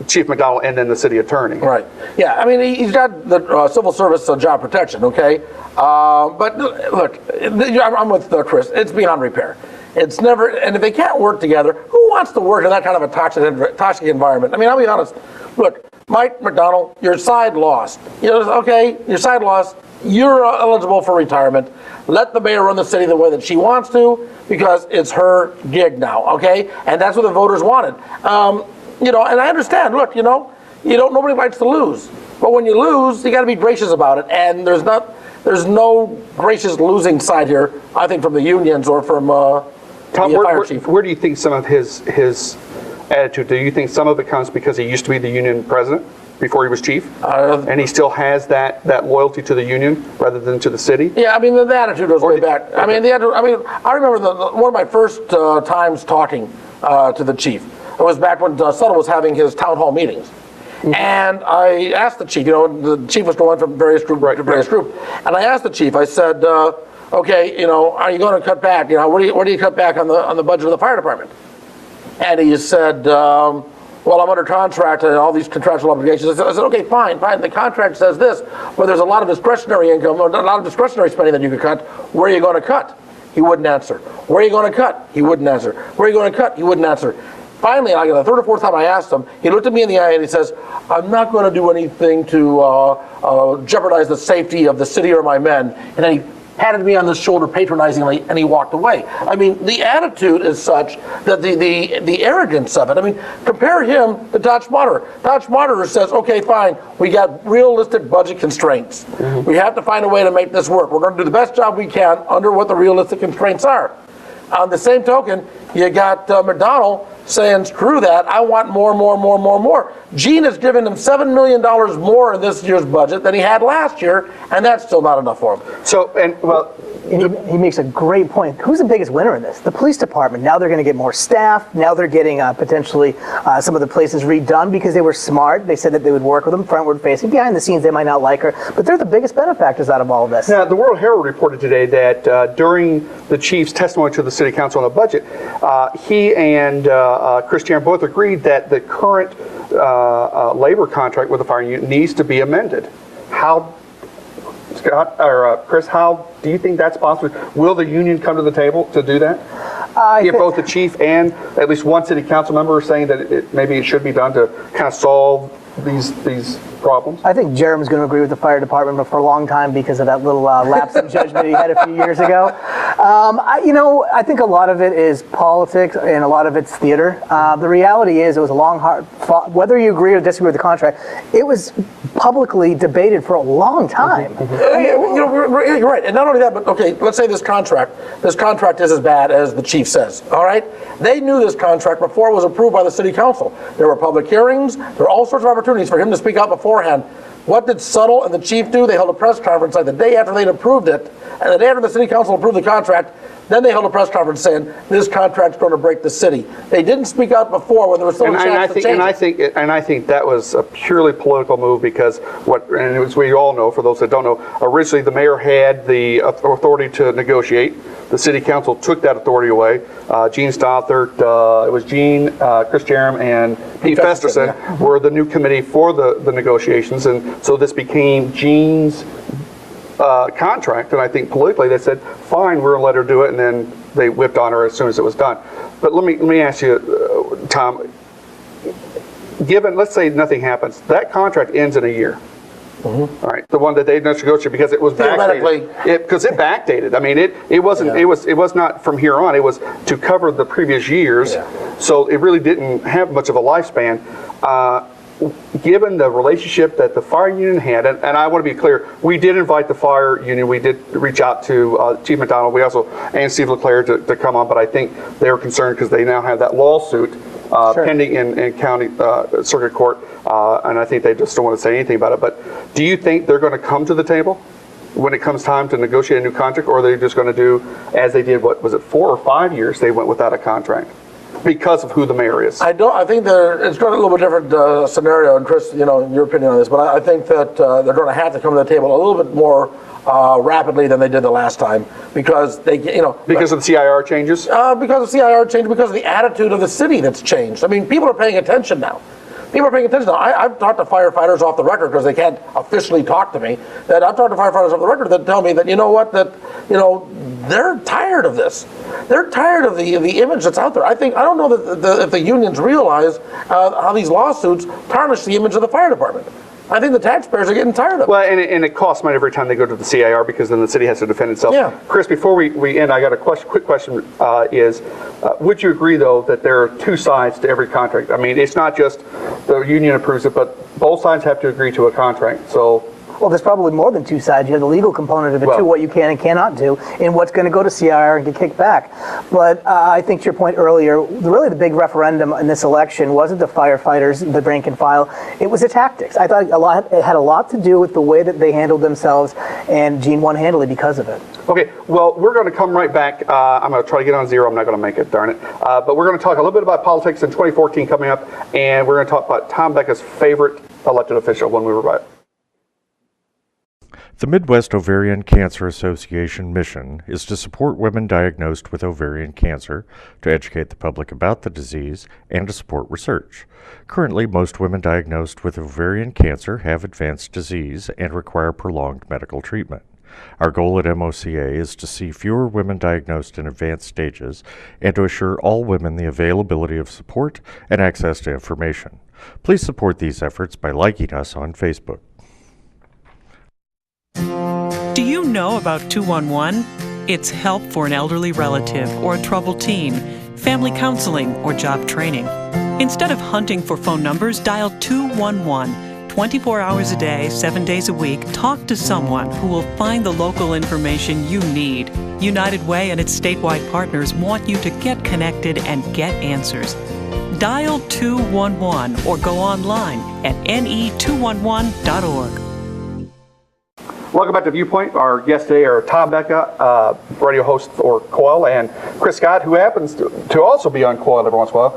Chief McDonald, and then the city attorney. Right. Yeah. He's got the civil service job protection. Okay. But look, I'm with Chris. It's beyond repair. It's never. And if they can't work together, who wants to work in that kind of a toxic environment? I'll be honest. Look, Mike McDonald, your side lost. Okay, your side lost. You're eligible for retirement. Let the mayor run the city the way that she wants to, because it's her gig now, okay? And that's what the voters wanted. And I understand. Look, nobody likes to lose, but when you lose, you got to be gracious about it. And there's no gracious losing side here, I think, from the unions or from Tom, the fire chief. Where do you think some of his attitude? Do you think some of it comes because he used to be the union president before he was chief, and he still has that loyalty to the union rather than to the city? Yeah, the attitude was way back. I remember one of my first times talking to the chief. It was back when Stothert was having his town hall meetings. And I asked the chief, the chief was going from various group to various group, and I asked the chief, I said, okay, are you going to cut back? Where do you cut back on the budget of the fire department? And he said, well, I'm under contract and all these contractual obligations. I said, okay, fine. The contract says this, but there's a lot of discretionary income, or a lot of discretionary spending that you could cut. Where are you going to cut? He wouldn't answer. Where are you going to cut? He wouldn't answer. Where are you going to cut? He wouldn't answer. Finally, like the third or fourth time I asked him, he looked at me in the eye and he says, I'm not going to do anything to jeopardize the safety of the city or my men. And then he patted me on the shoulder patronizingly, and he walked away. The attitude is such that the arrogance of it. Compare him to Dodge Schmaderer. Dodge Schmaderer says, okay, fine, we got realistic budget constraints. We have to find a way to make this work. We're going to do the best job we can under what the realistic constraints are. On the same token, you got McDonald saying, screw that, I want more. Jean has given him $7 million more in this year's budget than he had last year, and that's still not enough for him. He makes a great point. Who's the biggest winner in this? The police department. Now they're going to get more staff. Now they're getting potentially some of the places redone because they were smart. They said that they would work with them, frontward facing. Behind the scenes, they might not like her, but they're the biggest benefactors out of all of this. Now, the World Herald reported today that during the chief's testimony to the city council on the budget, he and Christian both agreed that the current labor contract with the fire union needs to be amended. How, Scott or Chris, how do you think that's possible? Will the union come to the table to do that? If both the chief and at least one city council member are saying that maybe it should be done to kind of solve these problems? I think Jerem's going to agree with the fire department, but for a long time because of that little lapse in judgment he had a few years ago. I think a lot of it is politics and a lot of it's theater. The reality is it was a long, hard fought. Whether you agree or disagree with the contract, it was publicly debated for a long time. You're right. And not only that, but okay, let's say this contract is as bad as the chief says, all right? They knew this contract before it was approved by the city council. There were public hearings. There were all sorts of opportunities for him to speak out beforehand. What did Suttle and the chief do? They held a press conference like the day after they'd approved it, and the day after the city council approved the contract, then they held a press conference saying this contract's going to break the city. They didn't speak out before when there was still a chance to change it. And I think that was a purely political move because and as we all know, for those that don't know, originally the mayor had the authority to negotiate. The city council took that authority away. Jean Stothert, it was Jean, Chris Jerem, and Pete Festerson were the new committee for the negotiations, and so this became Jean's contract, and I think politically they said, fine, we're going to let her do it, and then they whipped on her as soon as it was done. But let me ask you, Tom, given, let's say nothing happens, that contract ends in a year. All right, the one that they negotiated because it was backdated. Because it backdated. I mean, it wasn't. It was not from here on. It was to cover the previous years. So it really didn't have much of a lifespan. Given the relationship that the fire union had, and I want to be clear, we did invite the fire union. We did reach out to Chief McDonald. We also and Steve LeClaire to come on, but I think they were concerned because they now have that lawsuit pending in county circuit court, and I think they just don't want to say anything about it. But do you think they're going to come to the table when it comes time to negotiate a new contract, or are they just going to do as they did? What was it, 4 or 5 years? They went without a contract because of who the mayor is. I think it's going to be a little bit different scenario, and Chris, your opinion on this, but I think that they're going to have to come to the table a little bit more rapidly than they did the last time because they, because of the CIR changes. Because of CIR change, because of the attitude of the city that's changed. I mean, people are paying attention now. I've talked to firefighters off the record because they can't officially talk to me. That I've talked to firefighters off the record that tell me that they're tired of this. They're tired of the image that's out there. I don't know that if the unions realize how these lawsuits tarnish the image of the fire department. I think the taxpayers are getting tired of it. Well, and it costs money every time they go to the CIR because then the city has to defend itself. Yeah. Chris, before we end, I got a quick question would you agree, though, that there are two sides to every contract? I mean, it's not just the union approves it, but both sides have to agree to a contract. So. Well, there's probably more than two sides. You have the legal component of it, too, what you can and cannot do, and what's going to go to CIR and get kicked back. But I think to your point earlier, really the big referendum in this election wasn't the firefighters, the rank and file. It was the tactics. I thought it had a lot to do with the way that they handled themselves, and Jean won handily because of it. Okay, well, we're going to come right back. I'm going to try to get on zero. I'm not going to make it, darn it. But we're going to talk a little bit about politics in 2014 coming up, and we're going to talk about Tom Becka's favorite elected official when we were right. The Midwest Ovarian Cancer Association mission is to support women diagnosed with ovarian cancer, to educate the public about the disease, and to support research. Currently, most women diagnosed with ovarian cancer have advanced disease and require prolonged medical treatment. Our goal at MOCA is to see fewer women diagnosed in advanced stages and to assure all women the availability of support and access to information. Please support these efforts by liking us on Facebook. Do you know about 211? It's help for an elderly relative or a troubled teen, family counseling, or job training. Instead of hunting for phone numbers, dial 211. 24 hours a day, 7 days a week, talk to someone who will find the local information you need. United Way and its statewide partners want you to get connected and get answers. Dial 211 or go online at ne211.org. Welcome back to Viewpoint. Our guests today are Tom Becka, radio host for KOIL, and Chris Scott, who happens to also be on KOIL every once in a while.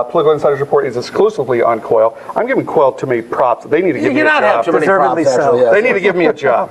Political Insiders Report is exclusively on KOIL. I'm giving KOIL too many props. They need to give me a job. Have too many props, actually, yes. They need to give me a job.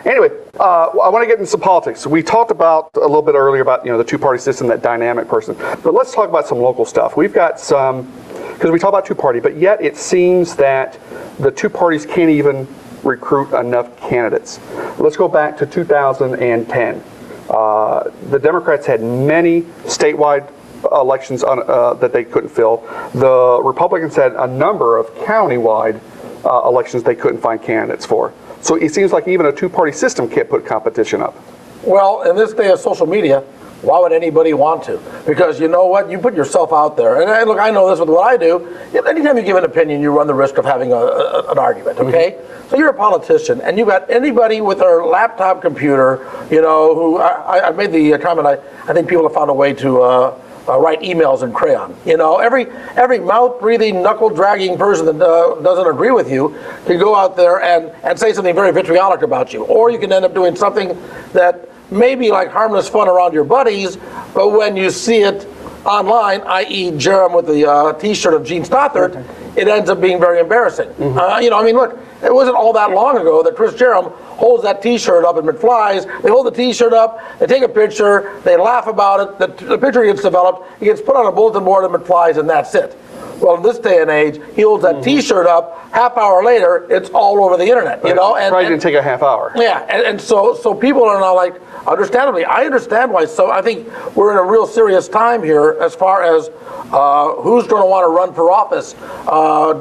Anyway, I want to get into some politics. We talked about a little bit earlier about the two-party system, that dynamic person. But let's talk about some local stuff. We've got some, because we talk about two-party, but yet it seems that the two parties can't even recruit enough candidates. Let's go back to 2010. The Democrats had many statewide elections that they couldn't fill. The Republicans had a number of countywide elections they couldn't find candidates for. So it seems like even a two-party system can't put competition up. Well, in this day of social media, why would anybody want to? Because you know what? You put yourself out there. And look, I know this with what I do. Anytime you give an opinion, you run the risk of having an argument, okay? So you're a politician, and you've got anybody with their laptop computer, who I made the comment, I think people have found a way to write emails in crayon. Every mouth-breathing, knuckle-dragging person that doesn't agree with you can go out there and say something very vitriolic about you. Or you can end up doing something that may be like harmless fun around your buddies, but when you see it online, i.e. Jerem with the T-shirt of Jean Stothert, it ends up being very embarrassing. Look, it wasn't all that long ago that Chris Jerem holds that T-shirt up in McFly's. They hold the T-shirt up, they take a picture, they laugh about it, the picture gets developed, it gets put on a bulletin board at McFly's, and that's it. Well, in this day and age, he holds that T-shirt up. Half hour later, it's all over the internet. And probably didn't take a half hour. Yeah, and so people are now like, understandably, I understand why. So I think we're in a real serious time here as far as who's going to want to run for office.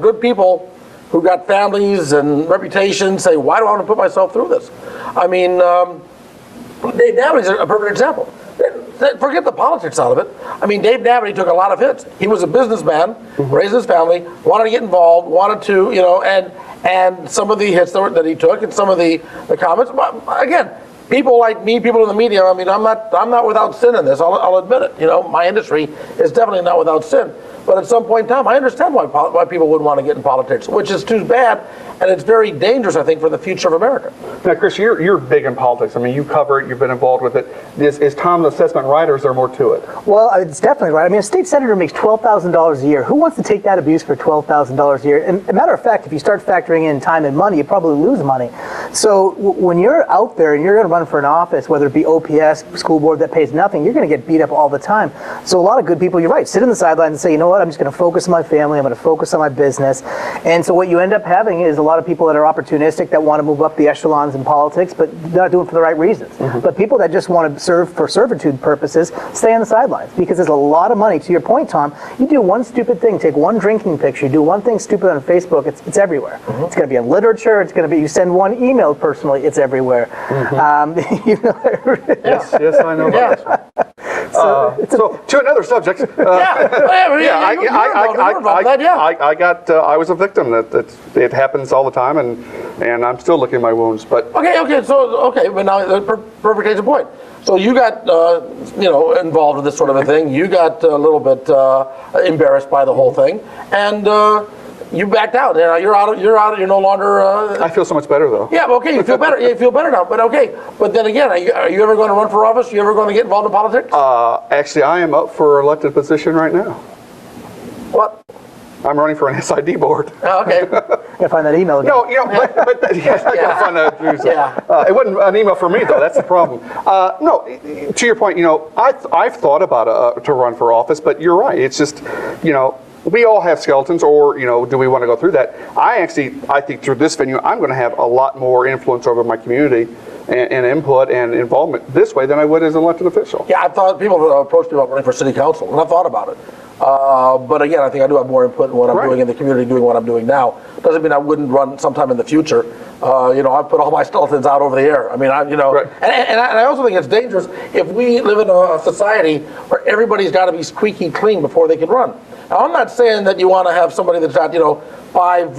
Good people who got families and reputations say, why do I want to put myself through this? I mean, Dave Navity's a perfect example. Forget the politics out of it. I mean, Dave Navity took a lot of hits. He was a businessman, raised his family, wanted to get involved, wanted to, and some of the hits that he took and some of the comments. But again, people like me, people in the media, I mean, I'm not without sin in this. I'll admit it. My industry is definitely not without sin. But at some point in time, I understand why people would want to get in politics, which is too bad, and it's very dangerous, I think, for the future of America. Now, Chris, you're big in politics. I mean, you cover it, you've been involved with it. Is Tom's assessment right, or is there more to it? Well, it's definitely right. I mean, a state senator makes $12,000 a year. Who wants to take that abuse for $12,000 a year? And a matter of fact, if you start factoring in time and money, you probably lose money. So when you're out there and you're going to run for an office, whether it be OPS, school board that pays nothing, you're going to get beat up all the time. So a lot of good people, you're right, sit on the sidelines and say, you know what, I'm just going to focus on my family, I'm going to focus on my business. And so what you end up having is a lot of people that are opportunistic that want to move up the echelons in politics, but not doing it for the right reasons. But people that just want to serve for servitude purposes stay on the sidelines, because there's a lot of money. To your point, Tom, you do one stupid thing, take one drinking picture, do one thing stupid on Facebook, it's everywhere. It's going to be in literature, it's going to be, you send one email personally, it's everywhere. Yes, I know about this one. So to another subject. I was a victim. That it happens all the time, and I'm still licking my wounds. But but now perfect case in point. So you got involved in this sort of a thing. You got a little bit embarrassed by the whole thing, and you backed out. You're out. You're no longer. I feel so much better though. Yeah, okay, you feel better. You feel better now. But okay. But then again, are you ever going to run for office? Are you ever going to get involved in politics? Actually, I am up for elected position right now. What? I'm running for an SID board. Oh, okay. Gotta find that email again. No, but yes, I gotta find that. It wasn't an email for me though. That's the problem. No, to your point, I've thought about to run for office, but you're right. It's just, we all have skeletons, or do we want to go through that? I think through this venue, I'm going to have a lot more influence over my community and input and involvement this way than I would as an elected official. Yeah, I thought people approached me about running for city council, and I thought about it. But again, I think I do have more input in what I'm doing in the community, doing what I'm doing now. Doesn't mean I wouldn't run sometime in the future. I put all my skeletons out over the air. I mean, and I also think it's dangerous if we live in a society where everybody's got to be squeaky clean before they can run. Now, I'm not saying that you want to have somebody that's got, 5,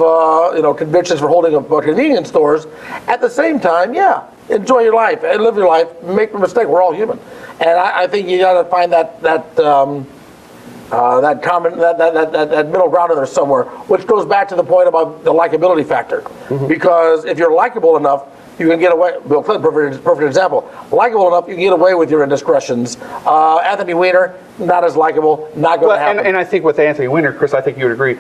convictions for holding up convenience stores. At the same time, enjoy your life and live your life. Make a mistake. We're all human, and I think you got to find that middle ground in there somewhere, which goes back to the point about the likability factor. Because if you're likable enough, you can get away. Bill Clinton, perfect example. Likable enough, you can get away with your indiscretions. Anthony Weiner, not as likable, not going to happen. And I think with Anthony Weiner, Chris, I think you would agree.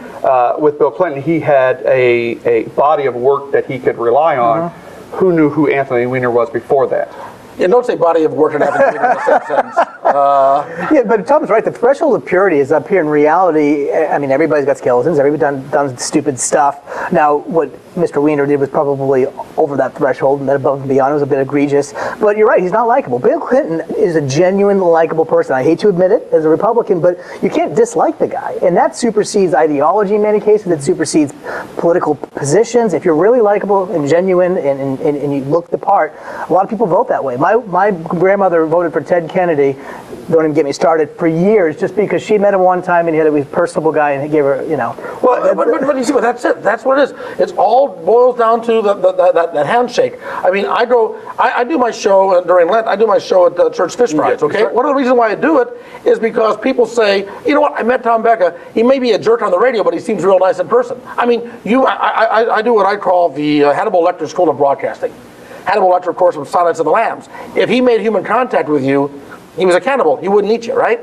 With Bill Clinton, he had a body of work that he could rely on. Who knew who Anthony Weiner was before that? Yeah, don't say body of work and have it in the same sentence. Yeah, but Tom's right. The threshold of purity is up here. In reality, I mean, everybody's got skeletons. Everybody's done stupid stuff. Now, what Mr. Wiener did was probably over that threshold and then above and beyond. It was a bit egregious. But you're right. He's not likable. Bill Clinton is a genuine, likable person. I hate to admit it as a Republican, but you can't dislike the guy. And that supersedes ideology in many cases. It supersedes political positions. If you're really likable and genuine and you look the part, a lot of people vote that way. My grandmother voted for Ted Kennedy, don't even get me started, for years just because she met him one time and he was a personable guy and he gave her, you know. Well, but you see, that's it. That's what it is. It's all boils down to that handshake. I mean, I do my show during Lent. I do my show at Church Fish Fries, okay? One of the reasons why I do it is because people say, you know what, I met Tom Becka. He may be a jerk on the radio, but he seems real nice in person. I mean, I do what I call the Hannibal Lecter School of Broadcasting. Hannibal Lecter, of course, from Silence of the Lambs. If he made human contact with you, he was a cannibal. He wouldn't eat you, right?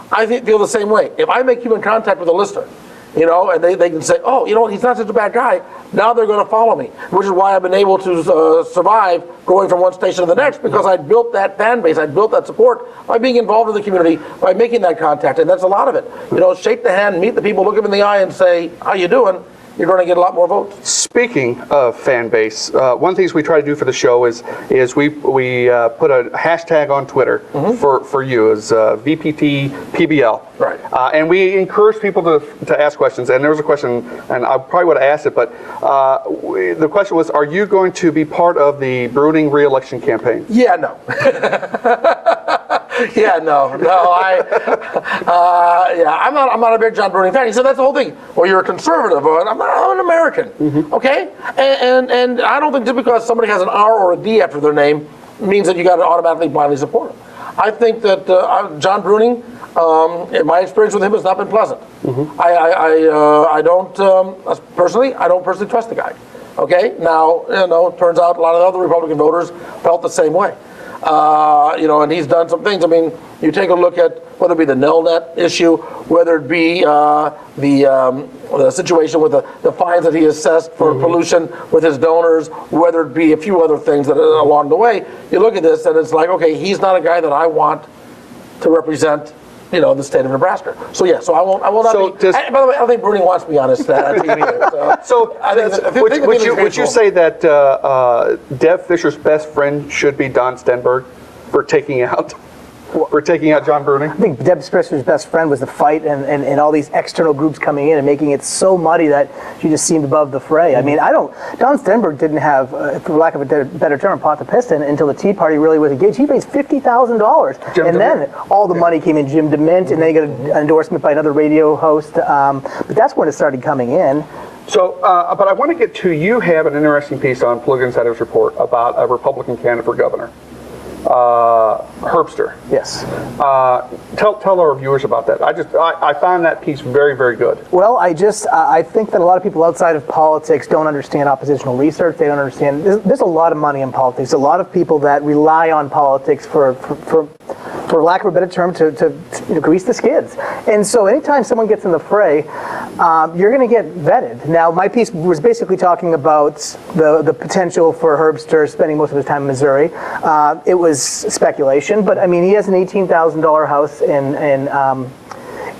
I feel the same way. If I make human contact with a listener, you know, and they can say, oh, you know what, he's not such a bad guy, now they're going to follow me, which is why I've been able to survive going from one station to the next, because I built that fan base, I built that support by being involved in the community, by making that contact, and that's a lot of it. You know, shake the hand, meet the people, look them in the eye and say, how you doing? You're going to get a lot more votes. Speaking of fan base, one of the things we try to do for the show is we put a hashtag on Twitter for you as VPTPBL. Right. And we encourage people to ask questions. And there was a question, and I probably would have asked it, but the question was, are you going to be part of the brooding re-election campaign? Yeah, no. Yeah, no. I'm not a big John Bruning fan. He said that's the whole thing. Well, you're a conservative. I'm an American. Okay, and I don't think just because somebody has an R or a D after their name means that you got to automatically blindly support him. I think that John Bruning, my experience with him has not been pleasant. I don't personally trust the guy. Okay, now turns out a lot of the other Republican voters felt the same way. And he's done some things. I mean, you take a look at whether it be the Nelnet issue, whether it be the situation with the fines that he assessed for pollution with his donors, whether it be a few other things that along the way. You look at this and it's like, okay, he's not a guy that I want to represent, the state of Nebraska. So yeah, I will not be. By the way, I don't think Bruning wants me on his TV either. Would you say that Deb Fisher's best friend should be Don Stenberg for taking out John Bruning? I think Deb Fisher's best friend was the fight and all these external groups coming in and making it so muddy that she just seemed above the fray. I mean, Don Stenberg didn't have, for lack of a better term, pot the piston until the Tea Party really was engaged. He raised $50,000. And then all the money came in, Jim DeMint, and then he got an endorsement by another radio host. But that's when it started coming in. So, but I want to get to, you have an interesting piece on Political Insider's Report about a Republican candidate for governor. Herbster. Yes. Tell our viewers about that. I found that piece very, very good. Well, I think that a lot of people outside of politics don't understand oppositional research. They don't understand. There's a lot of money in politics. A lot of people that rely on politics for lack of a better term, to grease the skids. And so anytime someone gets in the fray, you're going to get vetted. Now, my piece was basically talking about the potential for Herbster spending most of his time in Missouri. It was speculation, but I mean, he has an $18,000 house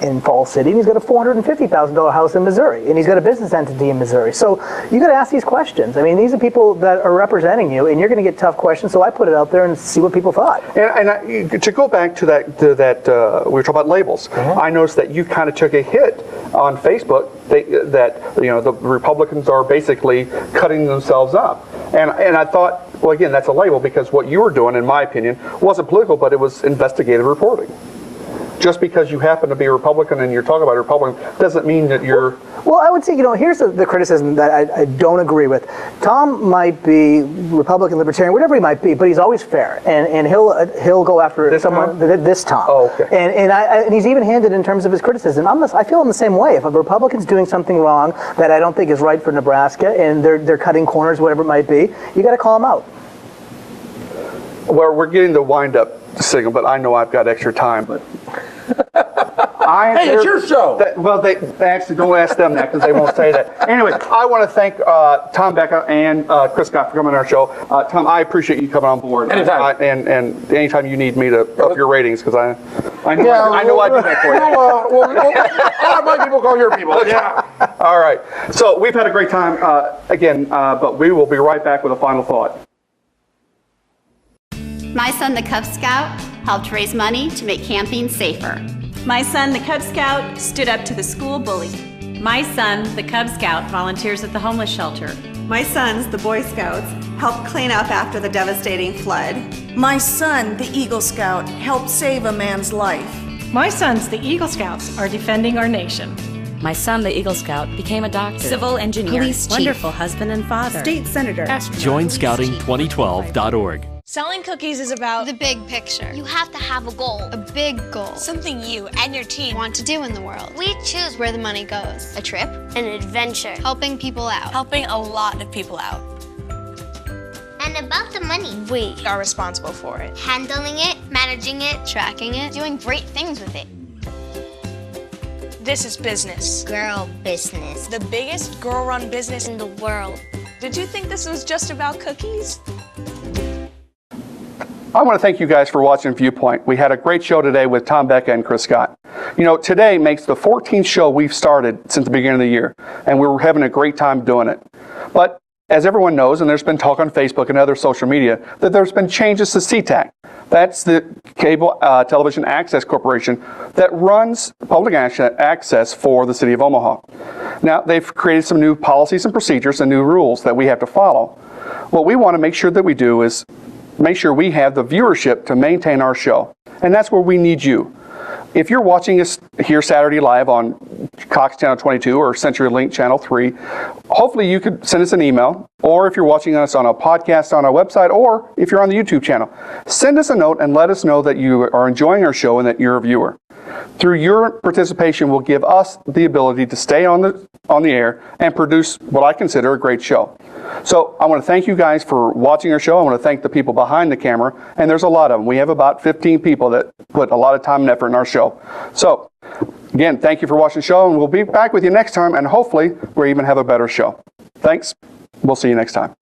in Falls City, and he's got a $450,000 house in Missouri, and he's got a business entity in Missouri. So you got to ask these questions. I mean, these are people that are representing you, and you're going to get tough questions. So I put it out there and see what people thought. And to go back to that, we were talking about labels. I noticed that you kind of took a hit on Facebook that the Republicans are basically cutting themselves up, and I thought, well, again, that's a label because what you were doing, in my opinion, wasn't political, but it was investigative reporting. Just because you happen to be a Republican and you're talking about a Republican doesn't mean that you're... Well, I would say, here's the criticism that I don't agree with. Tom might be Republican, Libertarian, whatever he might be, but he's always fair, and he'll go after someone this time. Oh, okay. And he's even-handed in terms of his criticism. I feel in the same way. If a Republican's doing something wrong that I don't think is right for Nebraska, and they're cutting corners, whatever it might be, you got to call them out. Well, we're getting the wind-up signal, but I know I've got extra time. But Hey, it's your show. Well, they actually don't ask them that because they won't say that. Anyway, I want to thank Tom Becka and Chris Scott for coming on our show. Tom, I appreciate you coming on board. Anytime. And anytime you need me to up your ratings, because I know I do that for you. I'll have my people call your people. Okay. Yeah. All right. So we've had a great time again, but we will be right back with a final thought. My son, the Cub Scout, helped raise money to make camping safer. My son, the Cub Scout, stood up to the school bully. My son, the Cub Scout, volunteers at the homeless shelter. My sons, the Boy Scouts, helped clean up after the devastating flood. My son, the Eagle Scout, helped save a man's life. My sons, the Eagle Scouts, are defending our nation. My son, the Eagle Scout, became a doctor, civil engineer, police chief, wonderful husband and father, state senator, JoinScouting2012.org. Selling cookies is about The big picture. You have to have a goal. A big goal. something you and your team Want to do in the world. We choose Where the money goes. a trip, an adventure, Helping people out. helping a lot of people out. and about the money. We Are responsible for it. Handling it, managing it, tracking it. doing great things with it. This is business. Girl business The biggest girl-run business in the world. Did you think this was just about cookies? I want to thank you guys for watching Viewpoint. We had a great show today with Tom Becka and Chris Scott. You know, today makes the 14th show we've started since the beginning of the year, and we're having a great time doing it. But as everyone knows, and there's been talk on Facebook and other social media, that there's been changes to CTAC. That's the Cable Television Access Corporation that runs public access for the city of Omaha. Now, they've created some new policies and procedures and new rules that we have to follow. What we want to make sure that we do is make sure we have the viewership to maintain our show. And that's where we need you. If you're watching us here Saturday live on Cox Channel 22 or CenturyLink Channel 3, hopefully you could send us an email, or if you're watching us on a podcast on our website, or if you're on the YouTube channel, send us a note and let us know that you are enjoying our show and that you're a viewer. Through your participation will give us the ability to stay on the air and produce what I consider a great show. So I want to thank you guys for watching our show. I want to thank the people behind the camera, and there's a lot of them. We have about 15 people that put a lot of time and effort in our show. So again, thank you for watching the show, and we'll be back with you next time, and hopefully we'll even have a better show. Thanks. We'll see you next time.